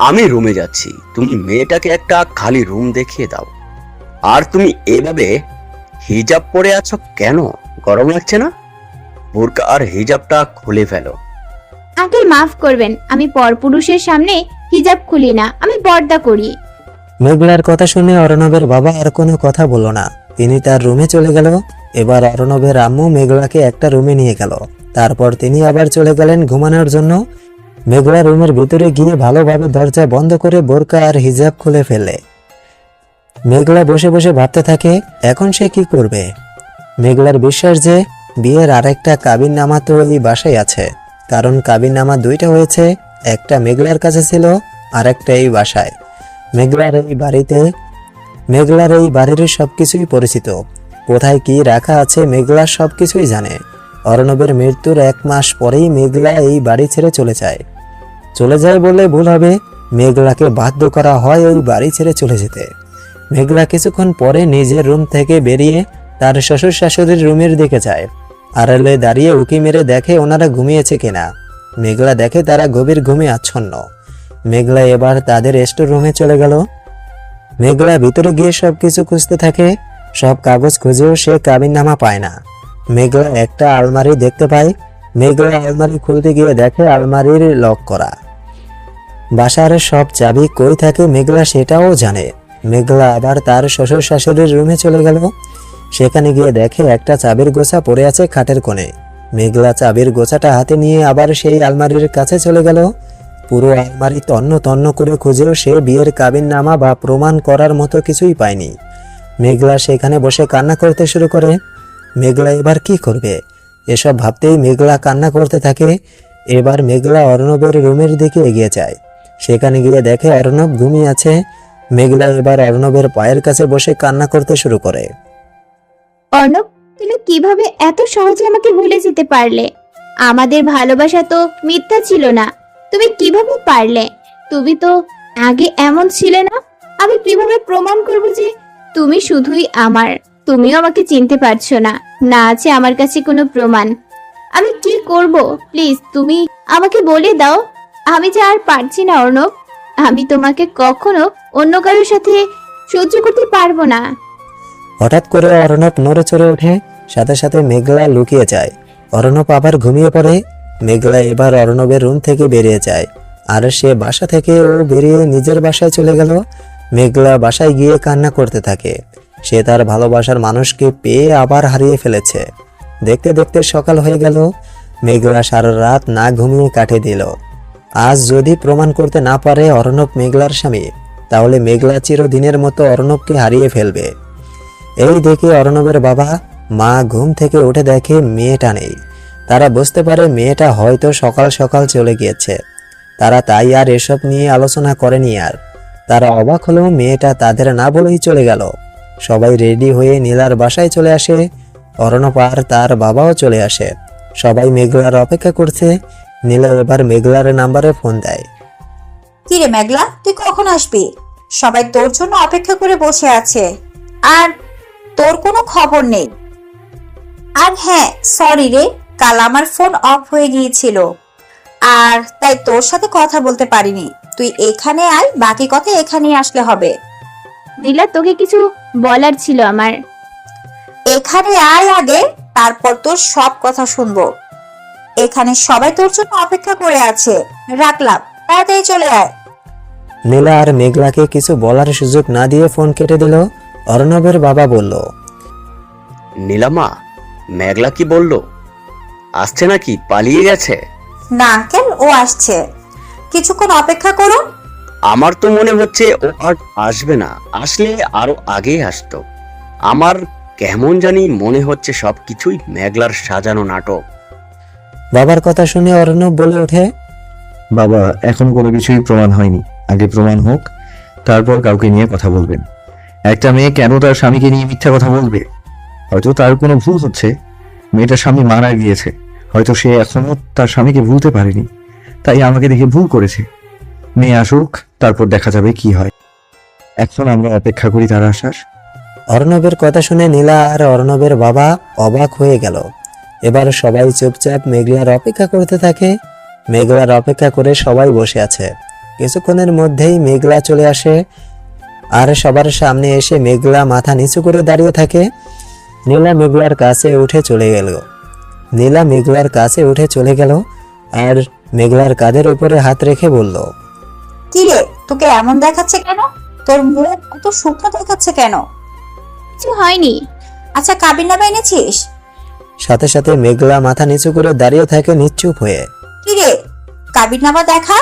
H: আমি রুমে যাচ্ছি, তুমি মেয়েটাকে একটা খালি রুম দেখিয়ে দাও। আর তুমি এভাবে হিজাব পরে আছো কেন? গরম লাগছে না? বোরকা আর হিজাবটা খুলে ফেলো।
D: আঙ্কেল মাফ করবেন, আমি পরপুরুষের সামনে হিজাব খুলি না, আমি পর্দা করি।
B: মেঘলার কথা শুনে অর্ণবের বাবা আর কোনো কথা বলল না। তিনি তার রুমে চলে গেল। এবার অর্ণবের আম্মু মেঘলাকে একটা রুমে নিয়ে গেল। তারপর তিনি আবার চলে গেলেন ঘুমানোর জন্য। মেঘলা রুমের ভিতরে গিয়ে ভালোভাবে দরজা বন্ধ করে বোরকা আর হিজাব খুলে ফেলে। মেঘলা বসে বসে ভাবতে থাকে এখন সে কি করবে। মেঘলার বিশ্বাস যে বিয়ের আরেকটা কাবিননামা তো এই বাসায় আছে, কারণ কাবিননামা দুইটা হয়েছে, একটা মেঘলার কাছে ছিল আর একটা এই বাসায়। মেঘলার এই বাড়ির সবকিছুই পরিচিত। কোথায় কি রাখা আছে মেঘলা সবকিছুই জানে। অর্ণবের মৃত্যুর 1 মাস পরেই মেঘলা এই বাড়ি ছেড়ে চলে যায় বলে ভুল হবে। মেঘলাকে বাধ্য করা হয় ওই বাড়ি ছেড়ে চলে যেতে। মেঘলা কিছুক্ষণ পরে নিজের রুম থেকে বেরিয়ে তার শ্বশুর শাশুড়ির রুমের দিকে যায়। আড়ালে দাঁড়িয়ে উকি মেরে দেখে ওনারা ঘুমিয়েছে কিনা। মেঘলা দেখে তারা গভীর ঘুমে আচ্ছন্ন। মেঘলা এবার তাদের স্টোর রুমে চলে গেল। মেঘলা ভিতরে গিয়ে সবকিছু খুঁজতে থাকে। সব কাগজ খুঁজেও সে কাবিননামা পায় না। মেঘলা একটা আলমারি দেখতে পায়। মেঘলা আলমারি খুলতে গিয়ে দেখে আলমারির লক করা। বাসার সব চাবি কই থাকে মেঘলা সেটাও জানে। মেঘলা আবার তার শ্বশুর শাশুড়ির রুমে চলে গেল। সেখানে গিয়ে দেখে একটা চাবির গোছা পড়ে আছে খাটের কোণে। মেঘলা চাবির গোছাটা হাতে নিয়ে আবার সেই আলমারির কাছে চলে গেল। পুরো আলমারি তন্ন তন্ন করে খুঁজেও সে বিয়ের কাবিননামা বা প্রমাণ করার মতো কিছুই পায়নি। মেঘলা সেখানে বসে কান্না করতে শুরু করে। মেঘলা এবার কি করবে এসব ভাবতেই মেঘলা কান্না করতে থাকে। এবার মেঘলা অর্ণবের রুমের দিকে এগিয়ে যায়। সেখানে গিয়ে দেখে অর্ণব ঘুমিয়ে আছে। মেঘলা এবার অর্ণবের পায়ের কাছে বসে কান্না করতে শুরু করে।
D: অর্ণব, তুমি কিভাবে এত সহজে আমাকে ভুলে যেতে পারলে? আমাদের ভালোবাসা তো মিথ্যা ছিল না। তুমি কিভাবে পারলে? তুমি তো আগে এমন ছিলে না। আমি কিভাবে প্রমাণ করব যে তুমি শুধুই আমার? তুমিও আমাকে চিনতে পারছো না, না আছে আমার কাছে কোনো প্রমাণ। আমি কি করব? প্লিজ তুমি আমাকে বলে দাও। আমি যে আর পারছি না অর্ণব। আমি তোমাকে কখনো অন্য কারোর সাথে সহ্য করতে পারবো না।
B: হঠাৎ করে অর্ণব নড়ে চড়ে ওঠে। সাথে সাথে মেঘলা লুকিয়ে যায়। অর্ণব আবার ঘুমিয়ে পড়ে। মেঘলা এবার অর্ণবের রুম থেকে বেরিয়ে যায়। আর সে বাসা থেকে বেরিয়ে নিজের বাসায় চলে গেল। মেঘলা বাসায় গিয়ে কান্না করতে থাকে। সে তার ভালোবাসার মানুষকে পেয়ে আবার হারিয়ে ফেলেছে। দেখতে দেখতে সকাল হয়ে গেল। মেঘলা সারা রাত না ঘুমিয়ে কাটিয়ে দিল। আজ যদি প্রমাণ করতে না পারে অর্ণব মেঘলার স্বামী, তাহলে মেঘলা চিরদিনের মতো অর্ণবকে হারিয়ে ফেলবে। এই দেখে অর্ণবের বাবা মা ঘুম থেকে উঠে দেখে মেয়েটা নেই। তারা বুঝতে পারে মেয়েটা হয়তো সকাল সকাল চলে গিয়েছে। তারা তাই আর এসব নিয়ে আলোচনা করেনি। আর তারা অবাক হলেও মেয়েটা তাদের না বলেই চলে গেল। সবাই রেডি হয়ে নীলার বাসায় চলে আসে। অর্ণব আর তার বাবাও চলে আসে। সবাই মেঘলার অপেক্ষা করছে। নীলা এবার মেঘলার নাম্বারে ফোন দেয়।
C: কিরে মেঘলা, তুই কখন আসবি? সবাই তোর জন্য অপেক্ষা করে বসে আছে, আর তোর কোনো খবর নেই। আর হ্যাঁ, সরি রে, কাল আমার ফোন অফ হয়ে গিয়েছিল, আর তাই তোর সাথে কথা বলতে পারিনি। তুই এখানে আয়, বাকি কথা এখানে আসলে হবে।
D: নীলা, তোকে কিছু বলার ছিল আমার।
C: এখানে আয় আগে, তারপর তোর সব কথা শুনবো। এখানে সবাই তোর জন্য অপেক্ষা করে আছে। রাখলাম, তাড়াতাড়ি চলে আয়।
B: নীলা আর মেঘলাকে কিছু বলার সুযোগ না দিয়ে ফোন কেটে দিল। অর্ণবের বাবা বলল,
H: নীলামা, মেঘলা কি বললো? আসছে নাকি পালিয়ে গেছে?
C: না আঙ্কেল, ও আসছে। কিছুক্ষণ অপেক্ষা করো।
H: আমার তো মনে হচ্ছে ও আর আসবে না, আসলে আরো আগেই আসতো। আমার কেমন জানি মনে হচ্ছে সবকিছুই মেঘলার সাজানো নাটক।
B: বাবার কথা শুনে অর্ণব বলে ওঠে,
F: বাবা, এখন কোনো কিছুই প্রমাণ হয়নি, আগে প্রমাণ হোক, তারপর কাউকে নিয়ে কথা বলবেন। একটা মেয়ে কেন তার স্বামীকে নিয়ে মিথ্যা কথা বলবে? হয়তো তার কোনো ভুল হচ্ছে, মেয়েটার স্বামী মারা গিয়েছে, হয়তো সে এখনো তার স্বামীকে ভুলতে পারেনি, তাই আমাকে দেখে ভুল করেছে। মেয়ে আসুক, তারপর দেখা যাবে কি হয়। এখন আমরা অপেক্ষা করি তার আসার।
B: অর্ণবের কথা শুনে নীলা আর অর্ণবের বাবা অবাক হয়ে গেল। এবার সবাই চুপচাপ মেঘলার অপেক্ষা করতে থাকে। মেঘলার অপেক্ষা করে সবাই বসে আছে। কিছুক্ষণের মধ্যেই মেঘলা চলে আসে আর সবার সামনে এসে মেঘলা মাথা নিচু করে দাঁড়িয়ে থাকে। নীলা মেঘলার কাছে উঠে চলে গেল আর মেঘলার কাঁধের উপরে হাত রেখে বলল,
C: কি রে, তোকে এমন দেখাচ্ছে কেন? তোর মুখ এত শুকনো দেখাচ্ছে কেন?
D: কিছু হয়নি।
C: আচ্ছা, কাবিননামা এনেছিস?
B: সাথে সাথে মেঘলা মাথা নিচু করে দাঁড়িয়ে থাকে নিশ্চুপ হয়ে।
C: কি রে, কাবিননামা দেখা।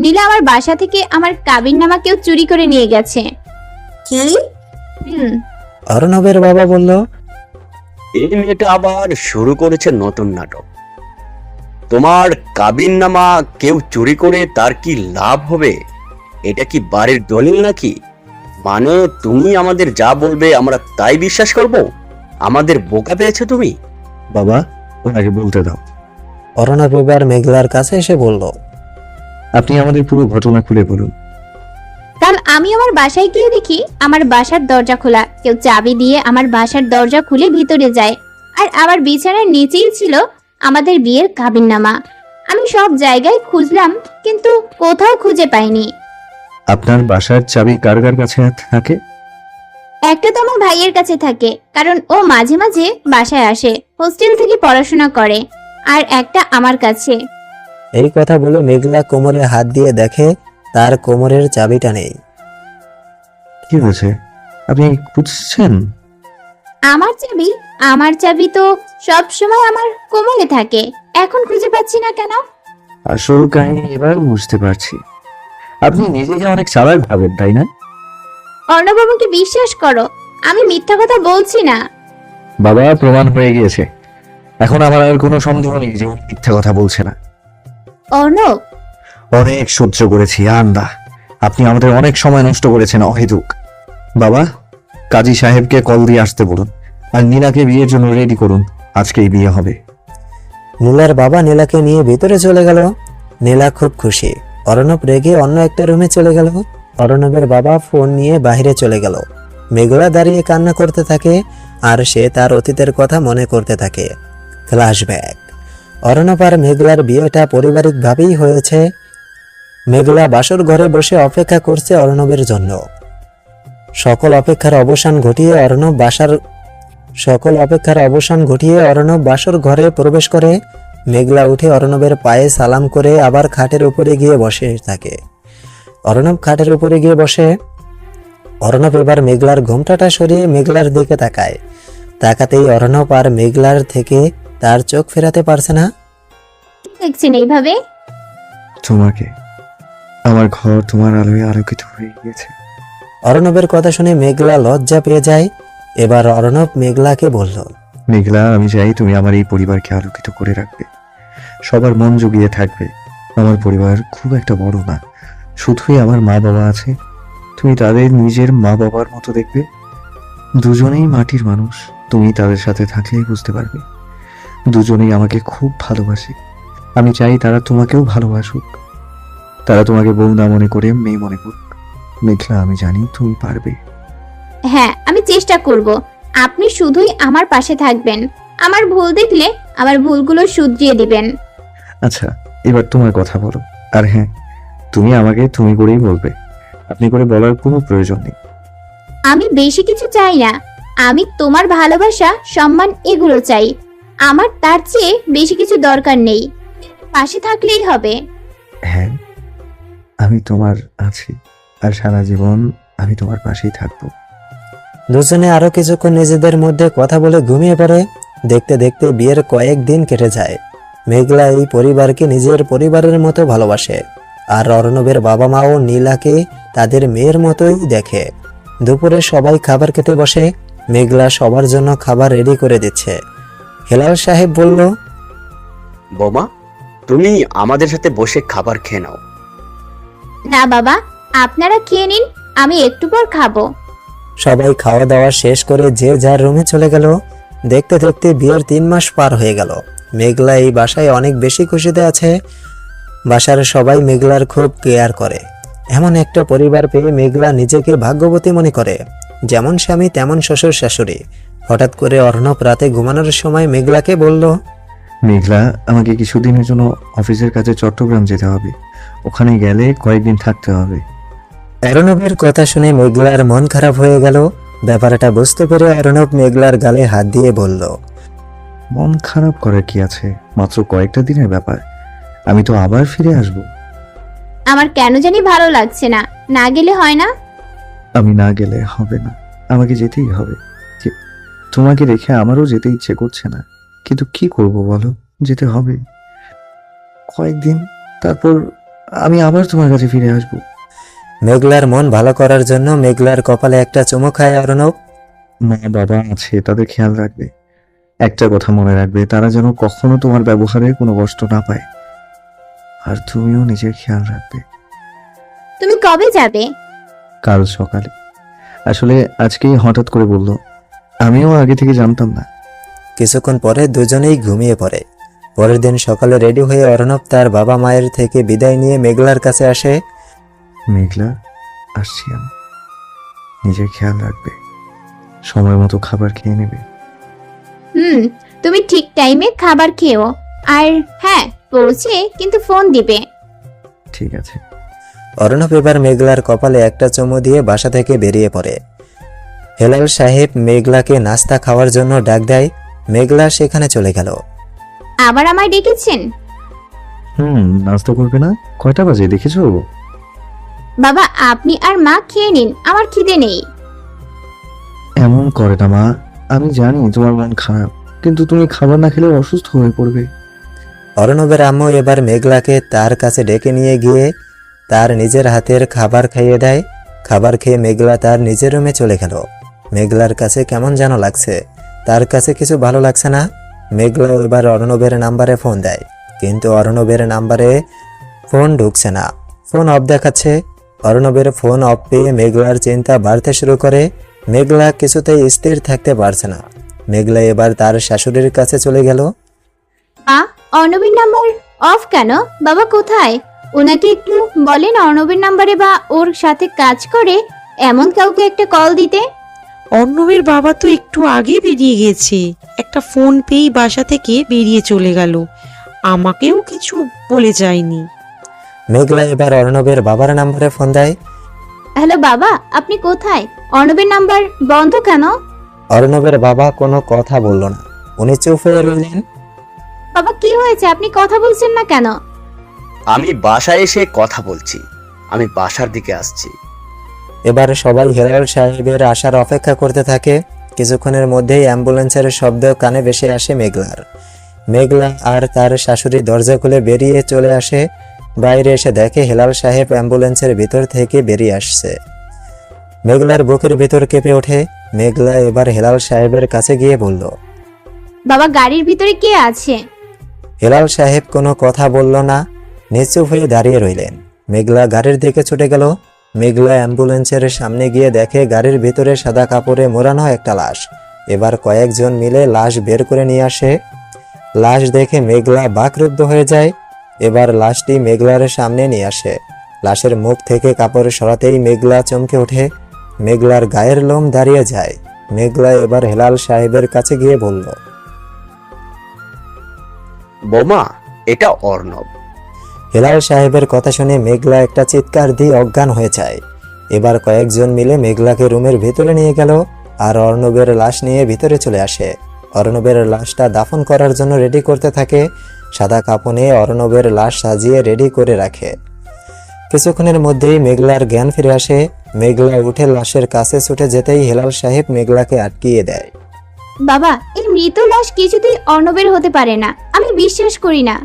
D: নীলা, আমার বাসা থেকে আমার কাবিননামা কেউ চুরি করে নিয়ে গেছে।
C: কি?
B: অর্ণবের বাবা বলল,
H: এই মেয়েটা আবার শুরু করেছে নতুন নাটক। তোমার কাবিননামা কেউ চুরি করে তার কি লাভ হবে? এটা কি বাড়ির দলিল নাকি? মানে তুমি আমাদের যা বলবে আমরা তাই বিশ্বাস করব? আমাদের বোকা পেয়েছো তুমি?
F: বাবা, ওনাকে বলতে দাও।
B: অর্ণব এবার মেঘলার কাছে এসে বলল,
F: আপনি আমাদের পুরো ঘটনা খুলে বলুন।
D: কাল আমি আমার বাসায় গিয়ে দেখি আমার বাসার দরজা খোলা, কেউ চাবি দিয়ে আমার বাসার দরজা খুলে ভিতরে যায়, আর আমার বিছানার নিচেই ছিল আমাদের বিয়ের কাবিননামা। আমি সব জায়গায় খুঁজলাম কিন্তু কোথাও খুঁজে পাইনি।
F: আপনার বাসার চাবি কার কার কাছে থাকে?
D: একটা তো আমার ভাইয়ের কাছে থাকে, কারণ ও মাঝে মাঝে বাসায় আসে, হোস্টেল থেকে পড়াশোনা করে, আর একটা আমার কাছে।
B: এই কথা বলে মেঘলা কোমরে হাত দিয়ে দেখে তার কোমরের চাবিটা নেই।
F: কি হয়েছে, আপনি বুঝছেন?
D: আমার চাবি তো সব সময় আমার কোমরে থাকে, এখন খুঁজে পাচ্ছি না কেন?
F: আসল কাহিনী এবার বুঝতে পারছি। আপনি নিজেকে অনেক চালাক ভাবেন, তাই না?
D: অর্ণবাবুকে বিশ্বাস করো, আমি মিথ্যা কথা বলছি না।
F: বাবা, প্রমাণ হয়ে গিয়েছে, এখন আমার আর কোনো সন্দেহ নেই যে উনি মিথ্যা কথা বলছে না।
D: অর্ণব,
F: অনেক সহ্য করেছি আন্দা, আপনি আমাদের অনেক সময় নষ্ট করেছেন অহেতুক। বাবা, কাজী সাহেবকে কল দিয়ে আসতে বলুন, আর নীলাকে বিয়ের জন্য রেডি করুন, আজকেই বিয়ে হবে।
B: নীলার বাবা নীলাকে নিয়ে ভিতরে চলে গেল। নীলা খুব খুশি। অর্ণব রেগে অন্য একটা রুমে চলে গেল। অর্ণবের বাবা ফোন নিয়ে বাইরে চলে গেল। মেঘলা দাঁড়িয়ে কান্না করতে থাকে আর সে তার অতীতের কথা মনে করতে থাকে। ফ্ল্যাশব্যাক। অর্ণব আর মেঘলার বিয়েটা পারিবারিকভাবেই হয়েছে। মেঘলা বাসর ঘরে বসে অপেক্ষা করছে অর্ণবের জন্য। সকল অপেক্ষার অবসান ঘটিয়ে অর্ণব বাসর ঘরে প্রবেশ করে। মেঘলা উঠে অর্ণবের পায়ে সালাম করে আবার খাটের উপরে গিয়ে বসে থাকে। অর্ণব খাটের উপরে গিয়ে বসে। অর্ণব এবার মেঘলার ঘোমটাটা সরিয়ে মেঘলার দিকে তাকায়। তাকাতেই অর্ণব আর মেঘলার থেকে তার চোখ ফেরাতে পারছে না।
D: কি দেখছেন এইভাবে?
F: তোমাকে, আমার ঘর তোমার আলোয় আলোকিত হয়ে গিয়েছে।
B: অর্ণবের কথা শুনে মেঘলা লজ্জা পেয়ে যায়। এবার অর্ণব মেঘলাকে বলল,
F: মেঘলা, আমি চাই তুমি আমার এই পরিবারকে আলোকিত করে রাখবে, সবার মন জুগিয়ে থাকবে। আমার পরিবার খুব একটা বড় না, শুধুই আমার মা বাবা আছে, তুমি তাদের নিজের মা বাবার মতো দেখবে। দুজনেই মাটির মানুষ, তুমি তাদের সাথে থাকলেই বুঝতে পারবে দুজনেই আমাকে খুব ভালোবাসে। আমি চাই তারা তোমাকেও ভালোবাসুক, তারা তোমাকে বউ না মনে করে মেয়ে মনে করুক। মেঘলা, আমি জানি তুমি পারবে।
D: হ্যাঁ, আমি চেষ্টা করব। আপনি শুধুই আমার পাশে থাকবেন, আমার ভুল দেখলে আমার ভুলগুলো শুধরিয়ে দিবেন।
F: আচ্ছা, এবার তোমার কথা বলো। আর হ্যাঁ, তুমি আমাকে তুমি করেই বলবে, আপনি করে বলার কোনো প্রয়োজন নেই।
D: আমি বেশি কিছু চাই না, আমি তোমার ভালোবাসা, সম্মান এগুলো চাই। আমার তার চেয়ে বেশি কিছু দরকার নেই, পাশে থাকলেই হবে।
F: হ্যাঁ, আমি তোমার আছি, আর সারা জীবন আমি তোমার পাশেই থাকবো।
B: দুজনে আরো কিছুক্ষণ নিজেদের মধ্যে কথা বলে ঘুমিয়ে পড়ে। দেখতে দেখতে বিয়ের কয়েকদিন কেটে যায়। মেঘলা এই পরিবারকে নিজের পরিবারের মতো ভালোবাসে। আর অর্ণবের বাবা মাও নীলাকে তাদের মেয়ের মতোই দেখে। দুপুরে সবাই খাবার খেতে বসে। মেঘলা সবার জন্য খাবার রেডি করে দিচ্ছে। হেলাল সাহেব বলল,
H: বৌমা, তুমি আমাদের সাথে বসে খাবার খেয়ে নাও।
D: না বাবা, আপনারা খেয়ে নিন, আমি একটু পর খাবো।
B: সবাই খাওয়া দাওয়া শেষ করে যে যার রুমে চলে গেল। দেখতে দেখতে বিয়ের 3 মাস পার হয়ে গেল। মেঘলা এই বাসায় অনেক বেশি খুশিতে আছে। বাসার সবাই মেঘলার খুব কেয়ার করে। এমন একটা পরিবার পেয়ে মেঘলা নিজেকে ভাগ্যবতী মনে করে। যেমন স্বামী তেমন শ্বশুর শাশুড়ি। হঠাৎ করে অর্ণব রাতে ঘুমানোর সময় মেঘলাকে বলল,
F: মেঘলা, আমাকে কিছুদিনের জন্য অফিসের কাছে চট্টগ্রাম যেতে হবে। ওখানে গেলে কয়েকদিন থাকতে হবে।
B: অর্ণবের কথা শুনে মেঘলার মন খারাপ হয়ে গেল। ব্যাপারটা বুঝতে পেরে অর্ণব মেঘলার গালে হাত দিয়ে বলল,
F: মন খারাপ করার কি আছে, মাত্র কয়েকটা দিনের ব্যাপার। আমি তো আবার ফিরে আসব।
D: আমার কেন জানি ভালো লাগছে না, না গেলে হয় না?
F: আমি না গেলে হবে না, আমাকে যেতেই হবে। তোমাকে রেখে আমারও যেতে ইচ্ছে করছে না, কিন্তু কি করব বলো, যেতে হবে কয়েকদিন, তারপর আমি আবার তোমার কাছে ফিরে আসব।
B: মেঘলার মন ভালো করার জন্য মেঘলার কপালে একটা চুমু খায় অর্ণব।
F: মা বাবা আছে, তাদের খেয়াল রাখবে। একটা কথা মনে রাখবে, তারা যেন কখনো তোমার ব্যবহারে কোনো কষ্ট না পায়। আর তুমিও নিজের খেয়াল রাখবে।
D: তুমি কবে যাবে?
F: কাল সকালে। আসলে আজকেই হঠাৎ করে বললো, আমিও আগে থেকে জানতাম না।
B: কিছুক্ষণ পরে দুজনেই ঘুমিয়ে পড়ে। পরের দিন সকালে রেডি হয়ে অর্ণব তার বাবা মায়ের থেকে বিদায় নিয়ে মেঘলার কাছে আসে।
F: মেঘলা, আসছি আমি। নিজের খেয়াল রাখবে, সময় মতো খাবার খেয়ে নেবে।
D: তুমি ঠিক টাইমে খাবার খেও। আর হ্যাঁ, পৌঁছে কিন্তু ফোন দিবে।
F: ঠিক আছে।
B: অর্ণব এবার মেঘলার কপালে একটা চুমু দিয়ে বাসা থেকে বেরিয়ে পড়ে। হেলাল সাহেব মেঘলাকে নাস্তা খাওয়ার জন্য ডাক দেয়। মেঘলা সেখানে চলে গেল।
D: আবার আমায় ডেকেছেন?
F: নাস্তা করবে না? কয়টা বাজে দেখেছো?
D: বাবা, আপনি আর মা খেয়ে নিন, আমার খিদে নেই।
F: এমন করে না মা, আমি জানি তোমার মন খারাপ, কিন্তু তুমি খাবার না খেলে অসুস্থ হয়ে পড়বে।
B: অর্ণবের আম্মু এবার মেঘলাকে তার কাছে ডেকে নিয়ে গিয়ে তার নিজের হাতের খাবার খাইয়ে দেয়। খাবার খেয়ে মেঘলা তার নিজের রুমে চলে গেল। মেঘলার কাছে কেমন যেন লাগছে, তার কাছে কিছু ভালো লাগছে না। মেঘলা এবার অর্ণবের নাম্বারে ফোন দেয়, কিন্তু অর্ণবের নাম্বারে ফোন ঢুকছে না, ফোন অফ দেখাচ্ছে। অর্ণবের ফোন অফ পেয়ে মেঘলার চিন্তা বাড়তে শুরু করে। মেঘলা কিছুতেই স্থির থাকতে পারছে না। মেঘলা এবার তার শাশুড়ির কাছে চলে গেল।
D: অর্ণবের নাম্বার অফ কেন? বাবা কোথায়? ওনাকে একটু বলেন অর্ণবের নাম্বারে বা ওর সাথে কাজ করে এমন কাউকে একটা কল দিতে।
K: অর্ণবের বাবা তো একটু আগে বেরিয়ে গেছে, একটা ফোন পেয়েই বাসা থেকে বেরিয়ে চলে গেল, আমাকেও কিছু বলে যায়নি।
B: মেঘলা এবার অর্ণবের বাবার নাম্বারে ফোন দেয়।
D: হ্যালো বাবা, আপনি কোথায়? অর্ণবের নাম্বার বন্ধ কেন?
B: অর্ণবের বাবা কোনো কথা বলল না, উনি চুপ হয়ে রইলেন।
D: বাবা কি হয়েছে, আপনি কথা বলছেন না কেন?
H: আমি বাসায় এসে কথা বলছি, আমি বাসার দিকে আসছি।
B: এবার সবাই হেলাল সাহেবের আসার অপেক্ষা করতে থাকে। কিছুক্ষণের মধ্যেই অ্যাম্বুলেন্সের শব্দ কানে ভেসে আসে মেঘলার। মেঘলা আর তার শাশুড়ি দরজা খুলে বেরিয়ে চলে আসে। বাইরে এসে দেখে হেলাল সাহেব অ্যাম্বুলেন্সের ভিতর থেকে বেরিয়ে আসছে। মেঘলার বুকের ভিতর কেঁপে ওঠে। মেঘলা এবার হেলাল সাহেবের কাছে গিয়ে বলল,
D: বাবা গাড়ির ভিতরে কে আছে?
B: হেলাল সাহেব কোনো কথা বলল না, নিচুপ হয়ে দাঁড়িয়ে রইলেন। মেঘলা গাড়ির দিকে ছুটে গেল। মেঘলা অ্যাম্বুলেন্সের সামনে গিয়ে দেখে গাড়ির ভিতরে সাদা কাপড়ে মোড়ানো একটা লাশ। এবার কয়েকজন মিলে লাশ বের করে নিয়ে আসে। লাশ দেখে মেঘলা বাকরুদ্ধ হয়ে যায়। এবার লাশটি মেঘলার সামনে নিয়ে আসে। লাশের মুখ থেকে কাপড় সরাতেই মেঘলা চমকে ওঠে। মেঘলার গায়ের লোম দাঁড়িয়ে যায়। মেঘলা এবার হেলাল সাহেবের কাছে গিয়ে বলল,
H: বৌমা, এটা অর্ণব।
B: হেলাল সাহেবের কথা শুনে মেঘলা একটা চিৎকার দিয়ে অজ্ঞান হয়ে যায়। এবার কয়েকজন মিলে মেঘলাকে রুমের ভিতরে নিয়ে গেল আর অর্ণবের লাশ নিয়ে ভিতরে চলে আসে। অর্ণবের লাশটা দাফন করার জন্য রেডি করতে থাকে। সাদা কাপড়ে অর্ণবের লাশ সাজিয়ে রেডি করে রাখে। কিছুক্ষণের মধ্যেই মেঘলার জ্ঞান ফিরে আসে। মেঘলা উঠে লাশের কাছে ছুটে যেতেই হেলাল সাহেব মেঘলাকে আটকিয়ে দেয়।
D: বাবা, এই মৃত লাশ কিছুতেই অর্ণবের হতে পারে না, আমি বিশ্বাস করি না।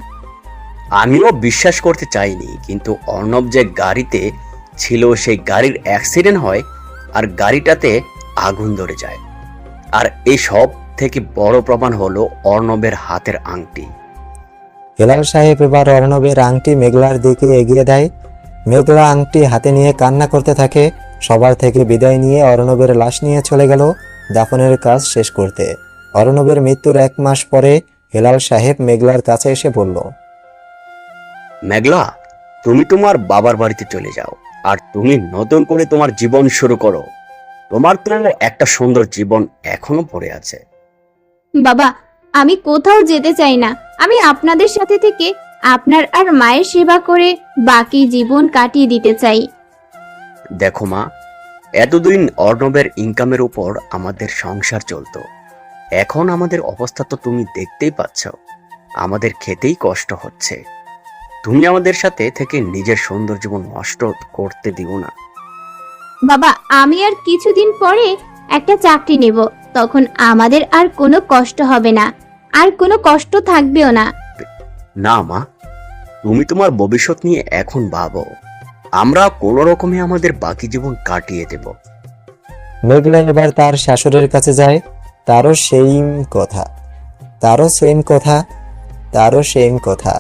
H: আমিও বিশ্বাস করতে চাইনি, কিন্তু অর্ণব যে গাড়িতে ছিল সেই গাড়ির অ্যাক্সিডেন্ট হয় আর গাড়িটাতে আগুন ধরে যায়। আর এই সব থেকে বড় প্রমাণ হলো অর্ণবের হাতের আংটি।
B: হেলাল সাহেব এবার অর্ণবের আংটি মেঘলার দিকে এগিয়ে দেয়। মেঘলা আংটি হাতে নিয়ে কান্না করতে থাকে। সবার থেকে বিদায় নিয়ে অর্ণবের লাশ নিয়ে চলে গেল দাফনের কাজ শেষ করতে। অর্ণবের মৃত্যুর 1 মাস পরে হেলাল সাহেব মেঘলার কাছে এসে বলল,
H: মেঘলা, তুমি তোমার বাবার বাড়িতে চলে যাও আর তুমি নতুন করে তোমার জীবন শুরু করো। তোমার তো একটা সুন্দর জীবন এখনো পড়ে আছে।
D: বাবা, আমি কোথাও যেতে চাই না। আমি আপনাদের সাথে থেকে আপনার আর মায়ের সেবা করে বাকি জীবন কাটিয়ে দিতে চাই।
H: দেখো মা, এতদিন অর্ণবের ইনকামের উপর আমাদের সংসার চলতো। এখন আমাদের অবস্থা তো তুমি দেখতেই পাচ্ছ। আমাদের খেতেই কষ্ট হচ্ছে। তুমি আমাদের সাথে থেকে নিজের সুন্দর জীবন নষ্ট করতে দিও না।
D: বাবা, আমি আর কিছুদিন পরে একটা চাকরি নেব। তখন আমাদের আর কোনো কষ্ট হবে না, আর কোনো কষ্ট থাকবেও না।
H: না মা, তুমি তোমার ভবিষ্যৎ নিয়ে এখন ভাবো। আমরা কোনো রকমে আমাদের বাকি জীবন কাটিয়ে দেব।
B: মেঘলা এবার তার শাশুড়ির কাছে যায়। তারও সেম কথা।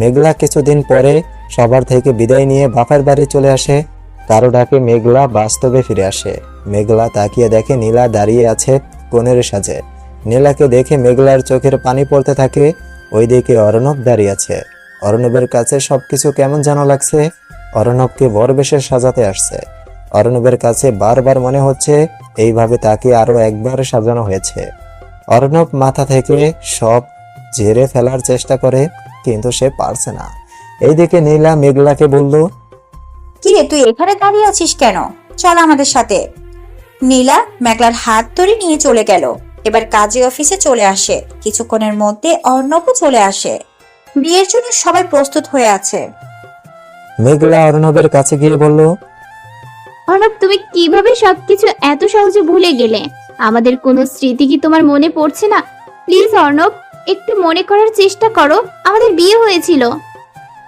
B: মেঘলা কিছুদিন পরে সবার থেকে বিদায় নিয়ে বাপের বাড়ি চলে আসে। কারো ডাকে মেঘলা বাস্তবে ফিরে আসে। মেঘলা তাকিয়ে দেখে নীলা দাঁড়িয়ে আছে কনের সাজে। নীলাকে দেখে মেঘলার চোখের পানি পড়তে থাকে। ওইদিকে অর্ণব দাঁড়িয়ে আছে। অর্ণবের কাছে সবকিছু কেমন যেন লাগছে। অর্ণবকে বরবেশে সাজাতে আসছে। অর্ণবের কাছে বারবার মনে হচ্ছে এইভাবে তাকে আরো একবার সাজানো হয়েছে। অর্ণব মাথা থেকে সব ঝেড়ে ফেলার চেষ্টা করে, কিন্তু সে পারছে না। এইদিকে নীলা মেঘলাকে বলল,
C: কিরে, তুই এখানে দাঁড়িয়ে আছিস কেন? চল আমাদের সাথে। নীলা মেঘলার হাত ধরে নিয়ে চলে গেল। এবার কাজী অফিসে চলে আসে। কিছুক্ষণের মধ্যে অর্ণবও চলে আসে। বিয়ের জন্য সবাই প্রস্তুত হয়ে আছে।
B: মেঘলা অর্ণবের কাছে গিয়ে বলল,
D: অর্ণব, তুমি কিভাবে সবকিছু এত সহজে ভুলে গেলে? আমাদের কোনো স্মৃতি কি তোমার মনে পড়ছে না? প্লিজ অর্ণব, একটু মনে করার চেষ্টা করো। আমাদের বিয়ে হয়েছিল।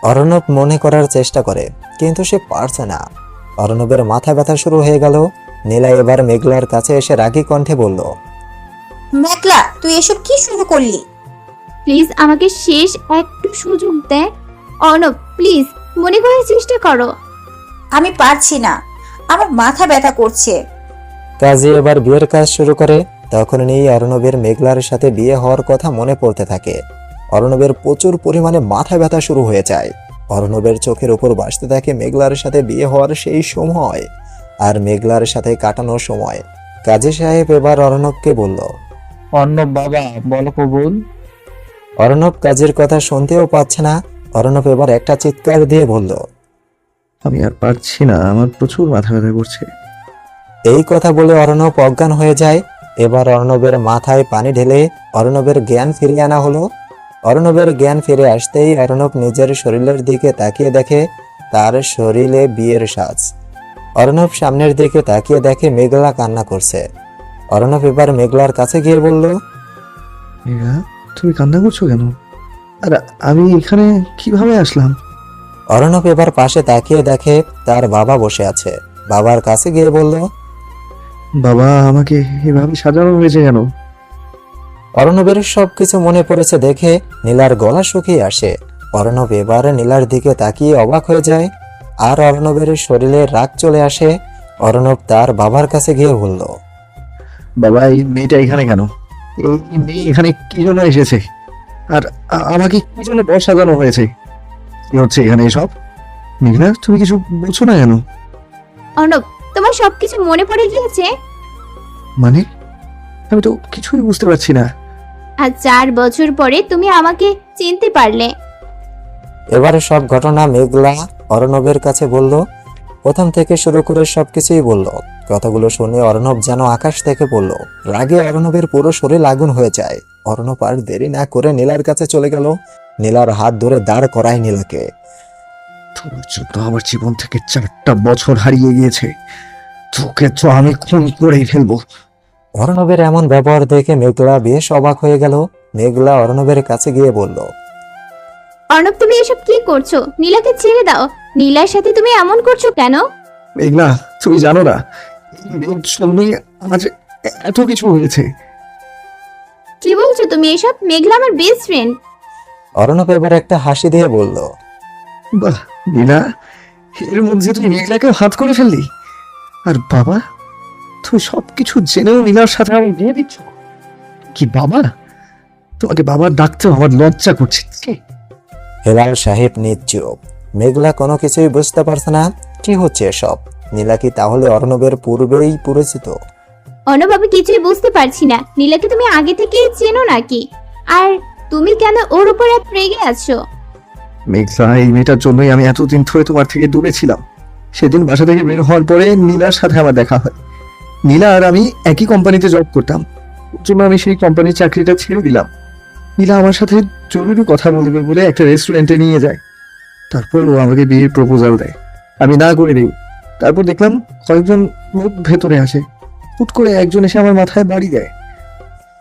B: অর্ণব মনে করার চেষ্টা করে, কিন্তু সে পারছে না। অর্ণবের মাথা ব্যথা শুরু হয়ে গেল। নীলা এবার মেঘলার কাছে এসে রাগী কণ্ঠে বলল,
C: মেঘলা, তুই এসব কি শুরু করলি?
D: প্লিজ আমাকে শেষ একটু সুযোগ দে। অর্ণব, প্লিজ মনে করার চেষ্টা করো।
C: আমি পারছি না, আমার মাথা ব্যথা করছে।
B: কাজী এবার বিয়ের কাজ শুরু করে। তখনই অর্ণবের মেঘলার সাথে বিয়ে হওয়ার কথা মনে পড়তে থাকে। অর্ণবের প্রচুর পরিমাণে মাথা ব্যথা শুরু হয়ে যায়। অর্ণবের চোখের উপর ভাসতে থাকে মেঘলার সাথে বিয়ে হওয়ার সেই সময় আর মেঘলার সাথে কাটানোর সময়। কাজী সাহেব এবার অর্ণবকে বলল,
F: অর্ণব বাবা, বলো কবুল।
B: অর্ণব কাজের কথা শুনতেও পাচ্ছে না। অর্ণব এবার একটা চিৎকার দিয়ে বলল,
F: আমি আর পারছি না, আমার প্রচুর মাথা ব্যথা করছে।
B: এই কথা বলে অর্ণব অজ্ঞান হয়ে যায়। এবার অর্ণবের মাথায় পানি ঢেলে অর্ণবের জ্ঞান ফিরিয়ে আনা হলো। অর্ণবের জ্ঞান ফিরে আসতেই অর্ণব নিজের শরীরের দিকে তাকিয়ে দেখে তার শরীরে বিয়ের সাজ। অর্ণব সামনের দিকে তাকিয়ে দেখে মেঘলা কান্না করছে। অর্ণব এবার মেঘলার কাছে গিয়ে বলল,
F: মেঘা, তুমি কান্না করছো কেন? আর আমি এখানে কিভাবে আসলাম?
B: অর্ণব এবার পাশে তাকিয়ে দেখে তার বাবা বসে আছে। বাবার কাছে গিয়ে বলল,
F: বাবা, আমাকে এভাবে সাজানো হয়েছে কেন?
B: অর্ণবের সবকিছু মনে পড়েছে দেখে নীলার গলা শুকিয়ে আসে। অর্ণব এবার নীলার দিকে তাকিয়ে অবাক হয়ে যায় আর অর্ণবের শরীরে রাগ চলে আসে। অর্ণব তার বাবার কাছে গিয়ে বলল,
F: বাবা, এই মেয়েটা এখানে কেন? এই মেয়ে এখানে কি জন্য এসেছে? আর আমাকে কি জন্য বর সাজানো হয়েছে? কি হচ্ছে এখানে এসব? মেঘনা, তুমি কিছু বলছো না কেন?
D: অর্ণব, তোমার সবকিছু মনে পড়ে গিয়েছে?
F: মানে আমি তো কিছুই বুঝতে পারছি না।
D: আর 4 বছর পরে তুমি আমাকে চিনতে পারলে।
B: এবারে সব ঘটনা মেঘলা অর্ণবের কাছে বলল। প্রথম থেকে শুরু করে সবকিছুই বলল। কথাগুলো শুনে অর্ণব যেন আকাশ থেকে পড়ল। রাগে অর্ণবের পুরো শরীর আগুন হয়ে যায়। অর্ণব আর দেরি না করে নীলার কাছে চলে গেল। নীলার হাত ধরে দাঁড় করায় নীলাকে।
F: তোর জন্য আমার জীবন থেকে 4টা বছর হারিয়ে গিয়েছে। তোকে তো আমি খুন করেই ফেলবো।
B: অর্ণবের এমন ব্যবহার দেখে মেঘলা বেশ অবাক হয়ে গেল। মেঘলা অর্ণবের কাছে গিয়ে বলল,
D: অর্ণব, তুমি এসব কি করছো? নীলাকে ছেড়ে দাও। নীলার সাথে তুমি এমন করছো কেন?
F: মেঘলা, তুমি জানো না এই জন্যই আজ এত কিছু হয়েছে।
D: কি বলছো তুমি এসব? মেঘলা আমার বেস্ট ফ্রেন্ড।
B: অর্ণব এবার একটা হাসি দিয়ে বলল,
F: বাহ নীলা, এর মধ্যে তুই মেঘলাকে হাত করে ফেললি। আর বাবা, তুমি সবকিছু জেনেও নীলার সাথে আমার বিয়ে দিচ্ছ? কি বাবা? তোমাকে বাবা ডাকতে আমার লজ্জা করছে। ছি।
B: হেলাল সাহেব নিশ্চুপ। মেঘলা কোনো কিছুই বুঝতে পারছে না কি হচ্ছে এসব। নীলা কি তাহলে অর্ণবের পূর্বেই পরিচিত?
D: অর্ণব, আমি কিছুই বুঝতে পারছি না। নীলাকে তুমি আগে থেকেই চেনো নাকি? আর তুমি কেন ওর উপর এত রেগে আছো?
F: মেঘলা, এই মেয়েটার জন্যই আমি এতদিন ধরে তোমার থেকে দূরে ছিলাম। সেদিন বাসা থেকে বের হওয়ার পরে নীলার সাথে আমার দেখা হয়। নীলা আর আমি একই কোম্পানিতে জব করতাম, ওর জন্য আমি সেই কোম্পানির চাকরিটা ছেড়ে দিলাম। নীলা আমার সাথে জরুরি কথা বলবে বলে একটা রেস্টুরেন্টে নিয়ে যায়। তারপর ও আমাকে বিয়ের প্রপোজাল দেয়, আমি না করে দিই। তারপর দেখলাম কয়েকজন লোক ভেতরে আসে, হুট করে একজন এসে আমার মাথায় বাড়ি দেয়।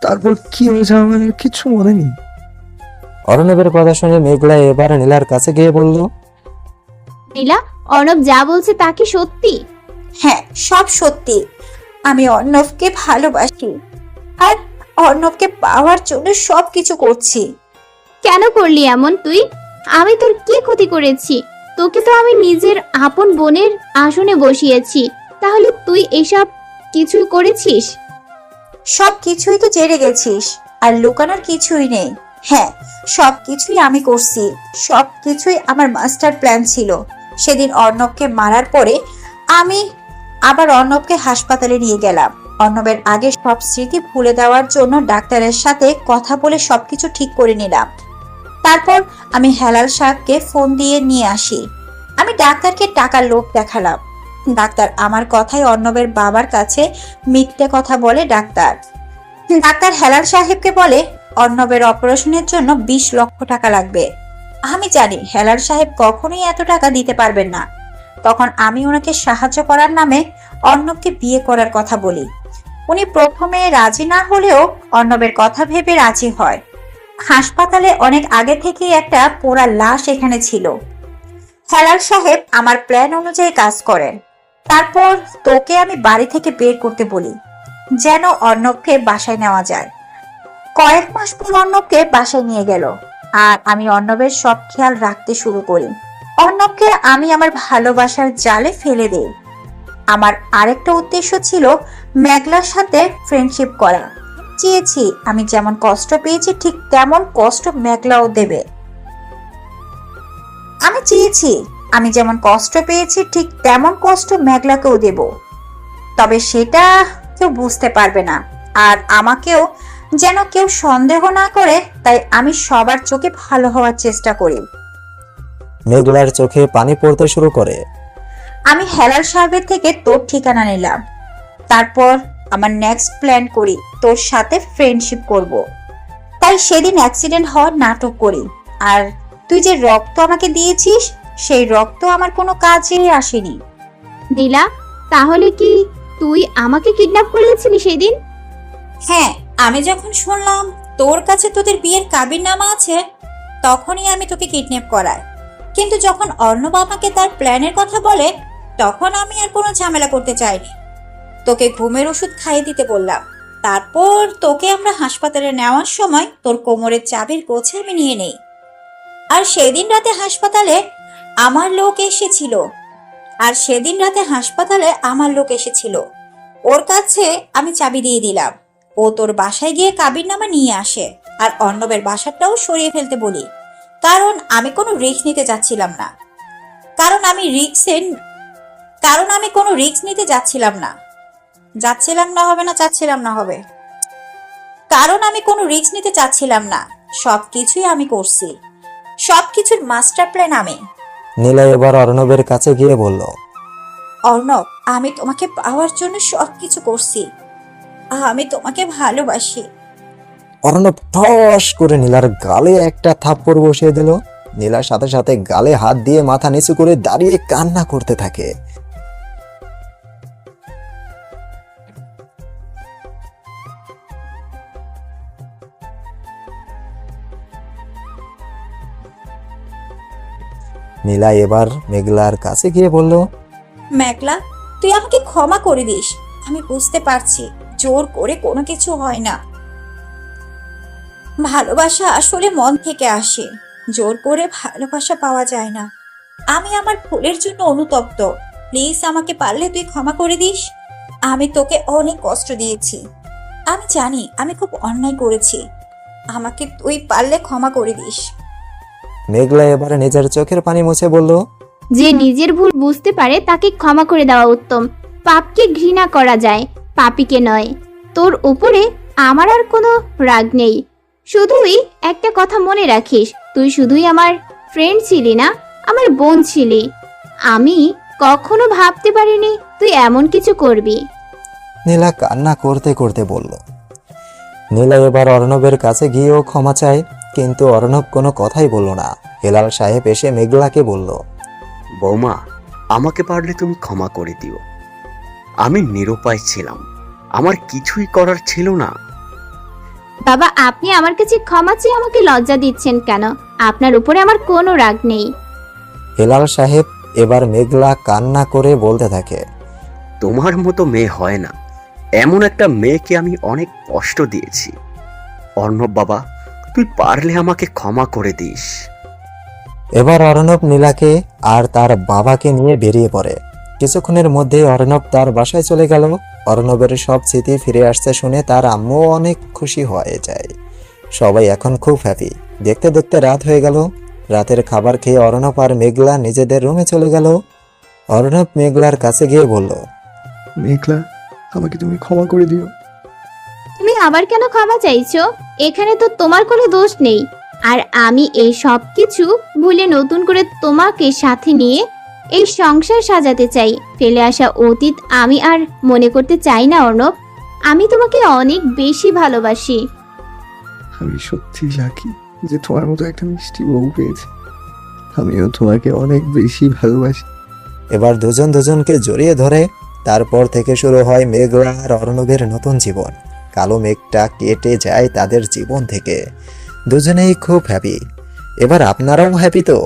F: তারপর কি হয়েছে আমার আর কিচ্ছু মনে নেই।
B: অর্ণবের কথা শুনে মেঘলা এবার নীলার কাছে গিয়ে বলল,
D: নীলা, অর্ণব যা বলছে তা কি সত্যি?
C: হ্যাঁ, সব সত্যি। আমি অর্ণবকে ভালোবাসি আর অর্ণবকে পাওয়ার জন্য সবকিছু করছি।
D: কেন করলি এমন তুই? আমি তোর কি ক্ষতি করেছি? তোকে তো আমি নিজের আপন বোনের আসনে বসিয়েছি, তাহলে তুই এসব কিছু করেছিস?
C: সব কিছুই তো জেনে গেছিস, আর লুকানোর কিছুই নেই। হ্যাঁ, সব কিছুই আমি করছি, সব কিছুই আমার মাস্টার প্ল্যান ছিল। সেদিন অর্ণবকে মারার পরে আমি আবার অর্ণবকে হাসপাতালে নিয়ে গেলাম। অর্ণবের আগে সব স্মৃতি ভুলে দেওয়ার জন্য ডাক্তারের সাথে কথা বলে সবকিছু ঠিক করে নিলাম। তারপর আমি হেলাল সাহেবকে ফোন দিয়ে নিয়ে আসি। আমি ডাক্তারকে টাকার লোভ দেখালাম। ডাক্তার আমার কথায় অর্ণবের বাবার কাছে মিথ্যে কথা বলে। ডাক্তার হেলাল সাহেবকে বলে অর্ণবের অপারেশনের জন্য 20 লক্ষ টাকা লাগবে। আমি জানি হেলাল সাহেব কখনোই এত টাকা দিতে পারবেন না। তখন আমি ওনাকে সাহায্য করার নামে অর্ণবকে বিয়ে করার কথা বলি। উনি প্রথমে রাজি না হলেও অর্ণবের কথা ভেবে রাজি হয়। হাসপাতালে অনেক আগে থেকেই একটা পোড়া লাশ এখানে ছিল। হেলাল সাহেব আমার প্ল্যান অনুযায়ী কাজ করেন। তারপর তোকে আমি বাড়ি থেকে বের করতে বলি, যেন অর্ণবকে বাসায় নেওয়া যায়। কয়েক মাস পর অর্ণবকে বাসায় নিয়ে গেল, আর আমি অর্ণবের সব খেয়াল রাখতে শুরু করি। অর্ণবকে আমি আমার ভালোবাসার জালে ফেলে দেই। আমার আরেকটা উদ্দেশ্য ছিল মেঘলার সাথে ফ্রেন্ডশিপ করা। চেয়েছি আমি যেমন কষ্ট পেয়েছি ঠিক তেমন কষ্ট মেঘলাও দেবে। আমি চেয়েছি আমি যেমন কষ্ট পেয়েছি ঠিক তেমন কষ্ট মেঘলাকেও দেব। তবে সেটা কেউ বুঝতে পারবে না, আর আমাকেও যেন কেউ সন্দেহ না করে, তাই আমি সবার চোখে ভালো হওয়ার চেষ্টা করি।
B: মেঘলার চোখে পানি পড়তে শুরু করে।
C: আমি হেলাল সাহেবের থেকে তোর ঠিকানা নিলাম। তারপর আমার নেক্সট প্ল্যান করি, তোর সাথে ফ্রেন্ডশিপ করব। তাই সেদিন অ্যাক্সিডেন্ট হওয়ার নাটক করি। আর তুই যে রক্ত আমাকে দিয়েছিস, সেই রক্ত আমার কোনো কাজে আসেনি।
D: নীলা, তাহলে কি তুই আমাকে কিডন্যাপ করেছিলি সেদিন?
C: হ্যাঁ, আমি যখন শুনলাম তোর কাছে তোদের বিয়ের কাবিননামা আছে, তখনই আমি তোকে কিডন্যাপ করাই। কিন্তু যখন অর্ণব আমাকে তার প্ল্যানের কথা বলে, তখন আমি আর কোনো ঝামেলা করতে চাইনি। তোকে ঘুমের ওষুধ খাইয়ে দিতে বললাম। তারপর তোকে আমরা হাসপাতালে নেওয়ার সময় তোর কোমরের চাবির গোছা আমি নিয়ে নেই। আর সেদিন রাতে হাসপাতালে আমার লোক এসেছিল। ওর কাছে আমি চাবি দিয়ে দিলাম। ও তোর বাসায় গিয়ে কাবিননামা নিয়ে আসে, আর অর্ণবের বাসাটাও সরিয়ে ফেলতে বলি। কারণ আমি কোনো রিস্ক নিতে যাচ্ছিলাম না। কারণ আমি কোনো রিস্ক নিতে যাচ্ছিলাম না। কারণ আমি কোনো রিস্ক নিতে চাচ্ছিলাম না। সবকিছুই আমি করছি, সবকিছুর মাস্টার প্ল্যান আমি।
B: নীলা এবার অর্ণবের কাছে গিয়ে বলল,
C: অর্ণব, আমি তোমাকে পাওয়ার জন্য সবকিছু করছি। আমি তোমাকে ভালোবাসি।
B: অর্ণব ঠস করে নীলার গালে একটা থাপ্পড় বসিয়ে দিল। নীলার সাথে সাথে গালে হাত দিয়ে মাথা নিচু করে দাঁড়িয়ে কান্না করতে থাকে। নীলা এবার মেঘলার কাছে গিয়ে বলল,
C: মেঘলা, তুই আমাকে ক্ষমা করে দিস। আমি বুঝতে পারছি জোর করে কোনো কিছু হয় না। ভালোবাসা আসলে মন থেকে আসে, জোর করে ভালোবাসা পাওয়া যায় না। আমি আমার ভুলের জন্য অনুতপ্ত। প্লিজ আমাকে পারলে তুই ক্ষমা করে দিস। আমি তোকে অনেক কষ্ট দিয়েছি, আমি জানি আমি খুব অন্যায় করেছি। আমাকে তুই পারলে ক্ষমা করে দিস।
B: মেঘলা এবার নিজের চোখের পানি মুছে বলল,
D: যে নিজের ভুল বুঝতে পারে তাকে ক্ষমা করে দেওয়া উত্তম। পাপকে ঘৃণা করা যায়, পাপীকে নয়। তোর উপরে আমার আর কোনো রাগ নেই। শুধুই একটা কথা মনে রাখিস, তুই শুধুই আমার ফ্রেন্ড ছিলি না, আমার বোন ছিলি। আমি কখনো ভাবতে পারিনি তুই এমন কিছু করবি।
B: নীলা কান্না করতে করতে বলল। নীলা এবার অর্ণবের কাছে গিয়েও ক্ষমা চায়, কিন্তু অর্ণব কোনো কথাই বলল না। হেলাল সাহেব এসে মেঘলাকে বলল,
H: বৌমা, আমাকে পারলে তুমি ক্ষমা করে দিও। আমি নিরুপায় ছিলাম, আমার কিছুই করার ছিল না।
D: বাবা, আপনি আমার কাছে ক্ষমা চেয়ে আমাকে লজ্জা দিচ্ছেন কেন? আপনার উপরে আমার কোনো রাগ নেই।
B: হেলাল সাহেব এবার মেঘলা কান্না করে বলতে থাকে,
H: তোমার মতো মেয়ে হয় না। এমন একটা মেয়েকে আমি অনেক কষ্ট দিয়েছি। অর্ণব বাবা, তুই পারলে আমাকে ক্ষমা করে দিস।
B: এবার অর্ণব নীলাকে আর তার বাবাকে নিয়ে বেরিয়ে পড়ে। কিছুক্ষণের মধ্যে অর্ণব তার বাসায় চলে গেল। অর্ণবের সব স্মৃতি ফিরে আসতে শুনে তার আম্মু অনেক খুশি হয়ে যায়। সবাই এখন খুব হ্যাপি। দেখতে দেখতে রাত হয়ে গেল। রাতের খাবার খেয়ে অর্ণব আর মেঘলা নিজেদের রুমে চলে গেল। অর্ণব মেঘলার কাছে গিয়ে বলল,
F: মেঘলা, আমাকে তুমি ক্ষমা করে দিও।
D: তুমি আবার কেন ক্ষমা চাইছো? এখানে তো তোমার কোনো দোষ নেই। আর আমি এই সব কিছু ভুলে নতুন করে তোমাকে সাথে নিয়ে এই সংসার সাজাতে চাই। ফেলে আসা অতীত আমি আর মনে করতে চাই না অর্ণব। আমি তোমাকে অনেক বেশি ভালোবাসি।
F: আমি সত্যি লাকি যে তোমার মতো একটা মিষ্টি বউ পেয়েছি। আমিও তোমাকে অনেক বেশি ভালোবাসি।
B: এবার দুজন দুজনকে জড়িয়ে ধরে। তারপর থেকে শুরু হয় মেঘলা আর অর্ণবের নতুন জীবন। কালো মেঘটা কেটে যায় তাদের জীবন থেকে। দুজনেই খুব হ্যাপি। এবার আপনারাও হ্যাপি তো?